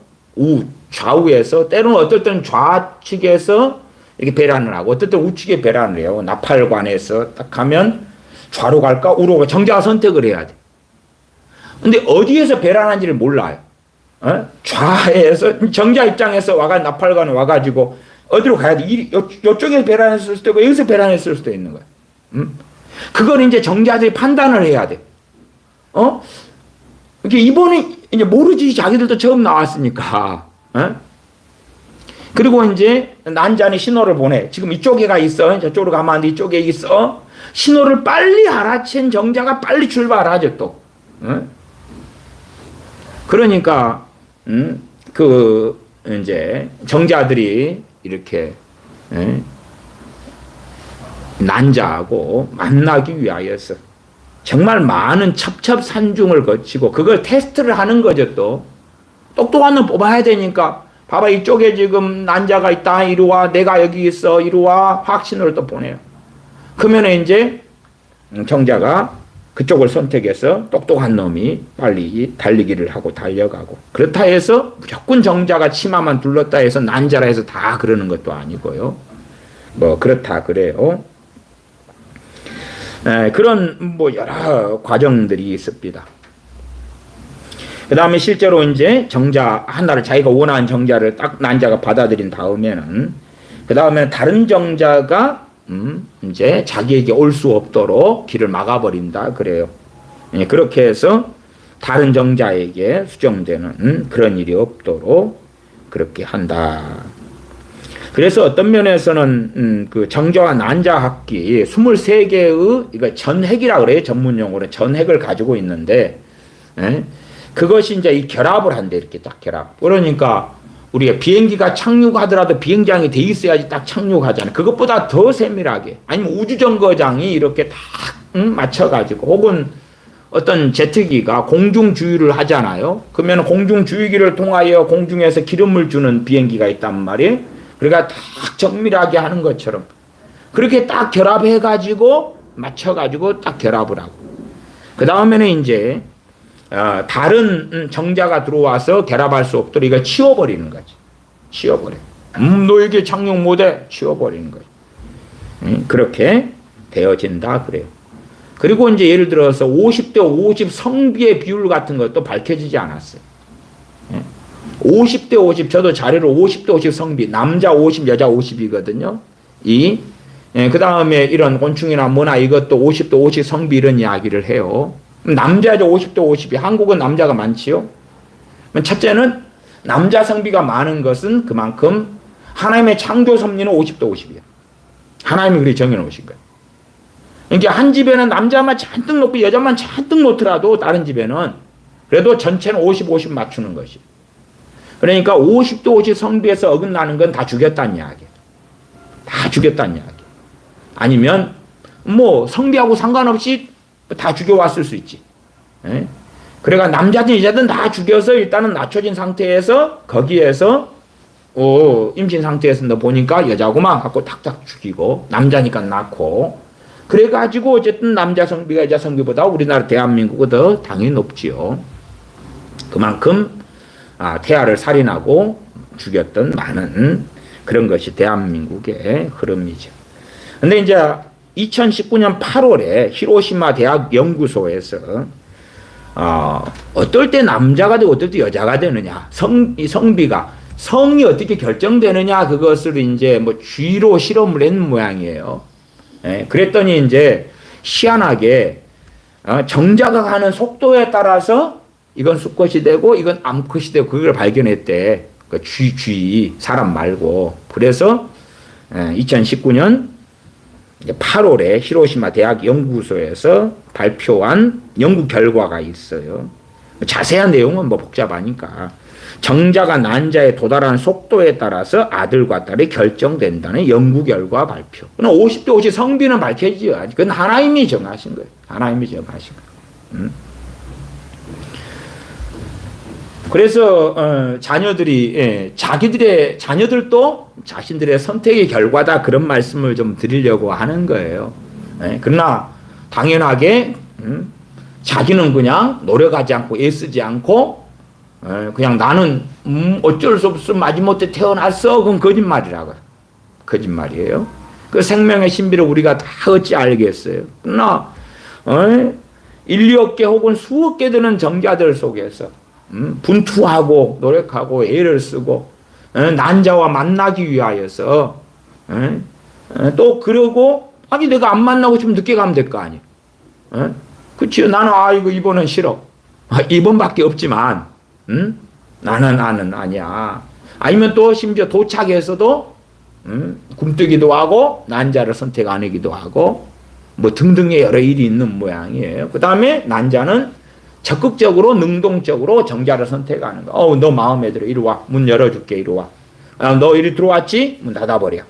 좌우에서 때로는 어떨 때는 좌측에서 이렇게 배란을 하고 어떨 때는 우측에 배란을 해요. 나팔관에서 딱 하면 좌로 갈까 우로 갈까 정자가 선택을 해야 돼. 근데 어디에서 배란한지를 몰라요. 좌에서 정자 입장에서 나팔관에 와가지고 어디로 가야 돼? 이쪽에서 배란했을 수도 있고 여기서 배란했을 수도 있는 거야. 그걸 이제 정자들이 판단을 해야 돼. 이게 이번에 이제 모르지 자기들도 처음 나왔으니까. 그리고 이제 난자는 신호를 보내. 지금 이쪽에가 있어. 저쪽으로 가면 안 돼. 이쪽에 있어. 신호를 빨리 알아챈 정자가 빨리 출발하죠 또. 그러니까 그 이제 정자들이 이렇게 난자하고 만나기 위하여서 정말 많은 첩첩산중을 거치고 그걸 테스트를 하는 거죠 또. 똑똑한 놈 뽑아야 되니까 봐봐 이쪽에 지금 난자가 있다 이리 와 내가 여기 있어 이리 와 확신을 또 보내요. 그러면 이제 정자가 그쪽을 선택해서 똑똑한 놈이 빨리 달리기를 하고 달려가고 그렇다 해서 무조건 정자가 치마만 둘렀다 해서 난자라 해서 다 그러는 것도 아니고요. 뭐 그렇다 그래요. 그런 뭐 여러 과정들이 있습니다. 그 다음에 실제로 이제 정자 하나를 자기가 원하는 정자를 딱 난자가 받아들인 다음에는 그 다음에 다른 정자가 이제 자기에게 올 수 없도록 길을 막아버린다 그래요. 그렇게 해서 다른 정자에게 수정되는 그런 일이 없도록 그렇게 한다. 그래서 어떤 면에서는 그 정자와 난자 학기 23개의 이거 전핵이라고 그래요. 전문용어로 전핵을 가지고 있는데 그것이 이제 이 결합을 한대 이렇게 딱 결합. 그러니까 우리가 비행기가 착륙하더라도 비행장이 돼 있어야지 딱 착륙하잖아요. 그것보다 더 세밀하게 아니면 우주정거장이 이렇게 딱 맞춰가지고 혹은 어떤 제트기가 공중주유를 하잖아요. 그러면 공중주유기를 통하여 공중에서 기름을 주는 비행기가 있단 말이에요. 그러니까 딱 정밀하게 하는 것처럼 그렇게 딱 결합해가지고 맞춰가지고 딱 결합을 하고 그 다음에는 이제 다른 정자가 들어와서 결합할 수 없도록 이걸 치워버리는 거지. 치워버려. 너에게 착륙 못해. 치워버리는 거지. 그렇게 되어진다 그래요. 그리고 이제 예를 들어서 50대 50 성비의 비율 같은 것도 밝혀지지 않았어요. 50대 50 저도 자료를 50대 50 성비 남자 50 여자 50이거든요. 그 다음에 이런 곤충이나 뭐나 이것도 50대 50 성비 이런 이야기를 해요. 남자죠 50대 50이 한국은 남자가 많지요. 첫째는 남자 성비가 많은 것은 그만큼 하나님의 창조 섭리는 50대 50이에요. 하나님이 그렇게 정해놓으신 거예요. 그러니까 한 집에는 남자만 잔뜩 놓고 여자만 잔뜩 놓더라도 다른 집에는 그래도 전체는 50, 50 맞추는 것이. 그러니까 50대 50 성비에서 어긋나는 건 다 죽였다는 이야기예요. 다 죽였다는 이야기. 아니면 뭐 성비하고 상관없이 다 죽여왔을 수 있지. 그래가 남자든 여자든 다 죽여서 일단은 낮춰진 상태에서 거기에서 임신 상태에서 너 보니까 여자구만 갖고 탁탁 죽이고 남자니까 낳고 그래가지고 어쨌든 남자 성비가 여자 성비보다 우리나라 대한민국은 더 당연히 높지요. 그만큼 태아를 살인하고 죽였던 많은 그런 것이 대한민국의 흐름이죠. 근데 이제 2019년 8월에 히로시마 대학 연구소에서 어떨 때 남자가 되고 어떨 때 여자가 되느냐 성비가 성이 어떻게 결정되느냐 그것을 이제 뭐 쥐로 실험을 했는 모양이에요. 그랬더니 이제 희한하게 정자가 가는 속도에 따라서 이건 수컷이 되고 이건 암컷이 되고 그걸 발견했대. 그 쥐 사람 말고. 그래서 2019년 8월에 히로시마 대학 연구소에서 발표한 연구 결과가 있어요. 자세한 내용은 뭐 복잡하니까. 정자가 난자에 도달하는 속도에 따라서 아들과 딸이 결정된다는 연구 결과 발표. 그럼 50대 50 성비는 밝혀지죠. 그건 하나님이 정하신 거예요. 하나님이 정하신 거예요. 그래서 자녀들이 자녀들도 자신들의 선택의 결과다, 그런 말씀을 좀 드리려고 하는 거예요. 그러나 당연하게 자기는 그냥 노력하지 않고 애쓰지 않고 그냥 나는 어쩔 수 없어 마지못해 태어났어, 그건 거짓말이라고요. 거짓말이에요. 그 생명의 신비를 우리가 다 어찌 알겠어요. 그러나 1, 2억 개 혹은 수억 개 되는 정자들 속에서 분투하고 노력하고 애를 쓰고 난자와 만나기 위하여서 또 그러고, 아니 내가 안 만나고 좀 늦게 가면 될 거 아니에요. 그치요. 나는 이거 이번은 싫어. 이번밖에 없지만 나는 아니야. 아니면 또 심지어 도착해서도 굼뜨기도 하고 난자를 선택 안 하기도 하고 뭐 등등의 여러 일이 있는 모양이에요. 그 다음에 난자는 적극적으로 능동적으로 정자를 선택하는 거. 너 마음에 들어. 이리 와. 문 열어줄게. 이리 와. 너 이리 들어왔지? 문 닫아버려.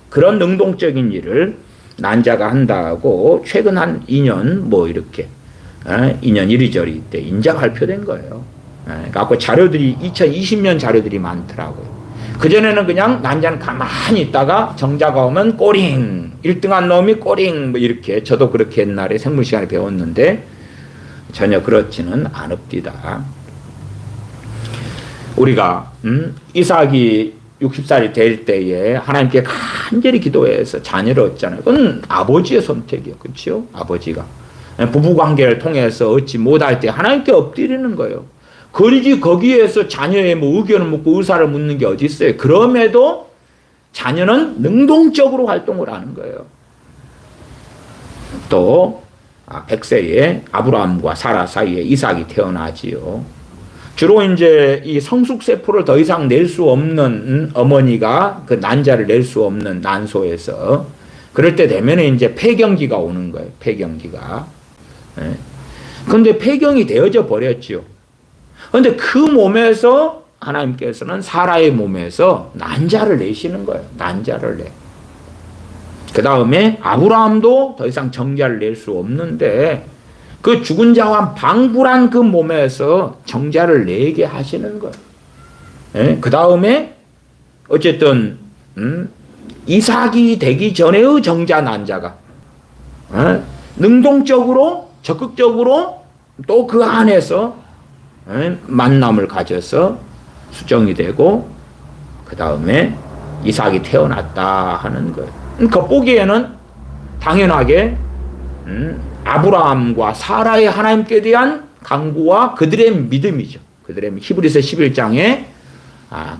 그런 능동적인 일을 난자가 한다고 최근 한 2년 뭐 이렇게 2년 이리저리 때 인자 발표된 거예요. 그래서 자료들이 2020년 자료들이 많더라고요. 그전에는 그냥 난자는 가만히 있다가 정자가 오면 꼬링, 1등한 놈이 꼬링 뭐 이렇게, 저도 그렇게 옛날에 생물 시간에 배웠는데 전혀 그렇지는 않읍디다. 우리가 이삭이 60살이 될 때에 하나님께 간절히 기도해서 자녀를 얻잖아요. 그건 아버지의 선택이에요. 그렇죠? 아버지가 부부관계를 통해서 얻지 못할 때 하나님께 엎드리는 거예요. 그러지 거기에서 자녀의 뭐 의견을 묻고 의사를 묻는 게 어디 있어요. 그럼에도 자녀는 능동적으로 활동을 하는 거예요. 또 100세에 아브라함과 사라 사이에 이삭이 태어나지요. 주로 이제 이 성숙세포를 더 이상 낼 수 없는 어머니가 그 난자를 낼 수 없는 난소에서 그럴 때 되면 이제 폐경기가 오는 거예요. 폐경기가. 그런데 폐경이 되어져 버렸죠. 그런데 그 몸에서 하나님께서는 사라의 몸에서 난자를 내시는 거예요. 난자를 내. 그 다음에 아브라함도 더 이상 정자를 낼 수 없는데 그 죽은 자와 방불한 그 몸에서 정자를 내게 하시는 거예요. 그 다음에 어쨌든 이삭이 되기 전에의 정자 난자가 능동적으로 적극적으로 또 그 안에서 만남을 가져서 수정이 되고 그 다음에 이삭이 태어났다 하는 거예요. 겉보기에는 당연하게 아브라함과 사라의 하나님께 대한 강구와 그들의 믿음이죠. 그들의 히브리서 11장에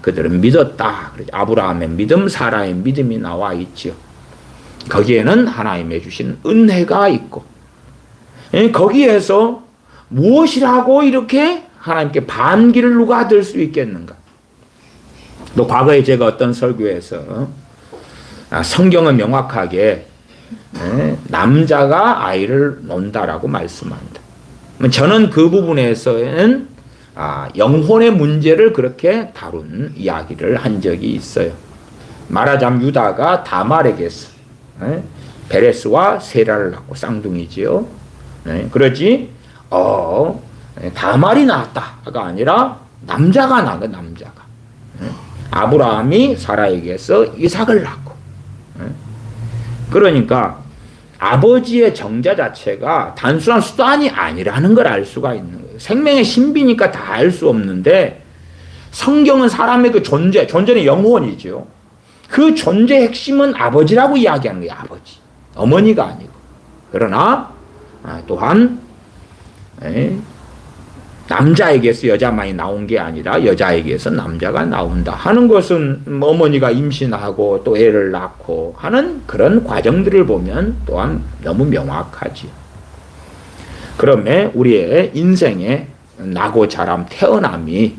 그들은 믿었다. 아브라함의 믿음, 사라의 믿음이 나와 있지요. 거기에는 하나님의 주신 은혜가 있고 거기에서 무엇이라고 이렇게 하나님께 반기를 누가 들 수 있겠는가. 또 과거에 제가 어떤 설교에서 성경은 명확하게 남자가 아이를 논다라고 말씀합니다. 저는 그 부분에서는 영혼의 문제를 그렇게 다룬 이야기를 한 적이 있어요. 말하자면 유다가 다말에게서 베레스와 세라를 낳고 쌍둥이지요. 그러지 다말이 낳았다가 아니라 남자가 낳은 남자가. 아브라함이 사라에게서 이삭을 낳고. 그러니까 아버지의 정자 자체가 단순한 수단이 아니라는 걸 알 수가 있는 거예요. 생명의 신비니까 다 알 수 없는데 성경은 사람의 그 존재는 영혼이죠. 그 존재의 핵심은 아버지라고 이야기하는 거예요. 아버지. 어머니가 아니고. 그러나 또한 남자에게서 여자만이 나온 게 아니라 여자에게서 남자가 나온다 하는 것은 어머니가 임신하고 또 애를 낳고 하는 그런 과정들을 보면 또한 너무 명확하지. 그러면 우리의 인생의 나고 자람 태어남이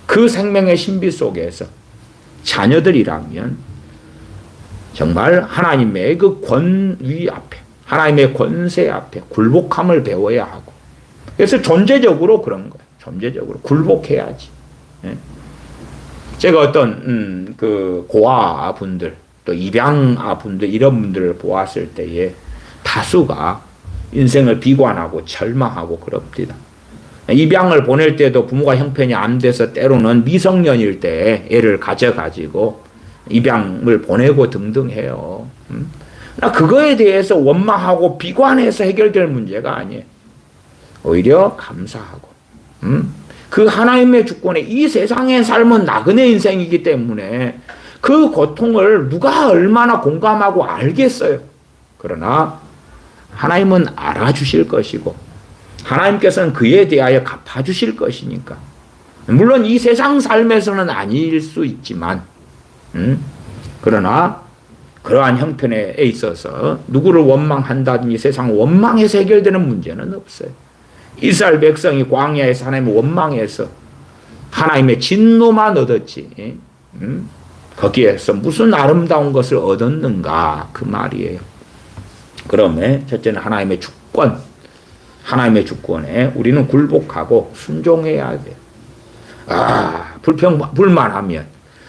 그 생명의 신비 속에서 자녀들이라면 정말 하나님의 그 권위 앞에 하나님의 권세 앞에 굴복함을 배워야 하고 그래서 존재적으로 그런 거예요. 존재적으로 굴복해야지. 예? 제가 어떤 그 고아 분들 또 입양아 분들 이런 분들을 보았을 때에 다수가 인생을 비관하고 절망하고 그럽니다. 입양을 보낼 때도 부모가 형편이 안 돼서 때로는 미성년일 때 애를 가져가지고 입양을 보내고 등등 해요. 그거에 대해서 원망하고 비관해서 해결될 문제가 아니에요. 오히려 감사하고 그 하나님의 주권에 이 세상의 삶은 나그네 인생이기 때문에 그 고통을 누가 얼마나 공감하고 알겠어요. 그러나 하나님은 알아주실 것이고 하나님께서는 그에 대하여 갚아주실 것이니까. 물론 이 세상 삶에서는 아닐 수 있지만 그러나 그러한 형편에 있어서 누구를 원망한다든지 세상 원망해서 해결되는 문제는 없어요. 이스라엘 백성이 광야에서 하나님을 원망해서 하나님의 진노만 얻었지 거기에서 무슨 아름다운 것을 얻었는가 그 말이에요. 그러면 첫째는 하나님의 주권, 하나님의 주권에 우리는 굴복하고 순종해야 돼요. 불만하면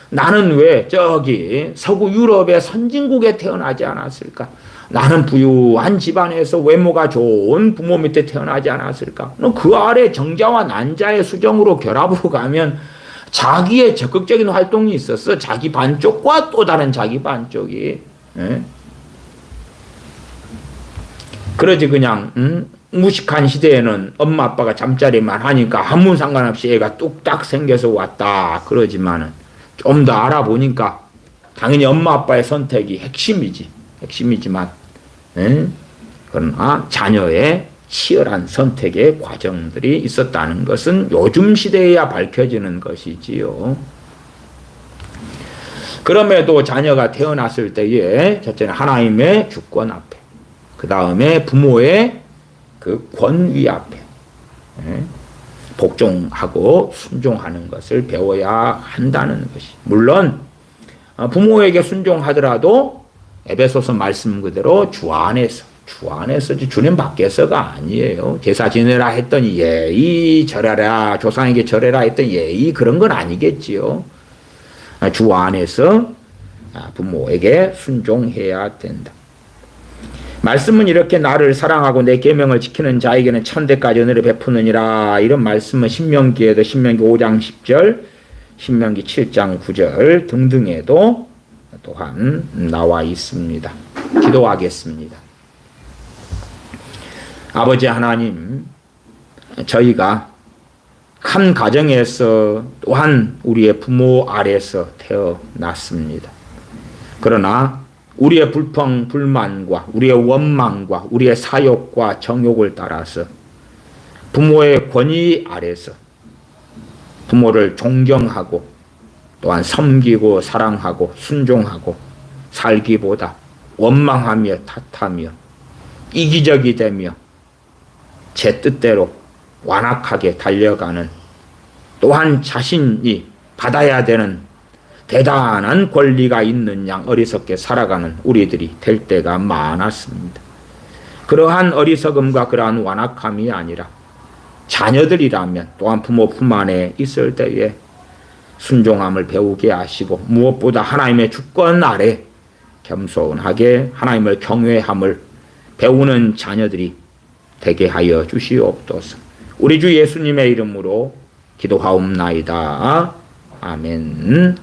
나는 왜 저기 서구 유럽의 선진국에 태어나지 않았을까? 나는 부유한 집안에서 외모가 좋은 부모 밑에 태어나지 않았을까? 그 아래 정자와 난자의 수정으로 결합으로 가면 자기의 적극적인 활동이 있었어. 자기 반쪽과 또 다른 자기 반쪽이. 예? 그러지 그냥 무식한 시대에는 엄마 아빠가 잠자리만 하니까 아무 상관없이 애가 뚝딱 생겨서 왔다. 그러지만은 좀 더 알아보니까 당연히 엄마 아빠의 선택이 핵심이지만 그러나 자녀의 치열한 선택의 과정들이 있었다는 것은 요즘 시대에야 밝혀지는 것이지요. 그럼에도 자녀가 태어났을 때에 첫째는 하나님의 주권 앞에, 그 다음에 부모의 그 권위 앞에 복종하고 순종하는 것을 배워야 한다는 것이. 물론 부모에게 순종하더라도 에베소서 말씀 그대로 주 안에서지 주님 밖에서가 아니에요. 제사 지내라 했더니 예의 절하라, 조상에게 절해라 했더니 예의 그런 건 아니겠지요. 주 안에서 부모에게 순종해야 된다. 말씀은 이렇게 나를 사랑하고 내 계명을 지키는 자에게는 천대까지 은혜를 베푸느니라. 이런 말씀은 신명기에도 신명기 5장 10절, 신명기 7장 9절 등등에도 또한 나와 있습니다. 기도하겠습니다. 아버지 하나님, 저희가 한 가정에서 또한 우리의 부모 아래서 태어났습니다. 그러나 우리의 불평, 불만과 우리의 원망과 우리의 사욕과 정욕을 따라서 부모의 권위 아래서 부모를 존경하고 또한 섬기고 사랑하고 순종하고 살기보다 원망하며 탓하며 이기적이 되며 제 뜻대로 완악하게 달려가는, 또한 자신이 받아야 되는 대단한 권리가 있는 양 어리석게 살아가는 우리들이 될 때가 많았습니다. 그러한 어리석음과 그러한 완악함이 아니라 자녀들이라면 또한 부모 품 안에 있을 때에 순종함을 배우게 하시고 무엇보다 하나님의 주권 아래 겸손하게 하나님을 경외함을 배우는 자녀들이 되게 하여 주시옵소서. 우리 주 예수님의 이름으로 기도하옵나이다. 아멘.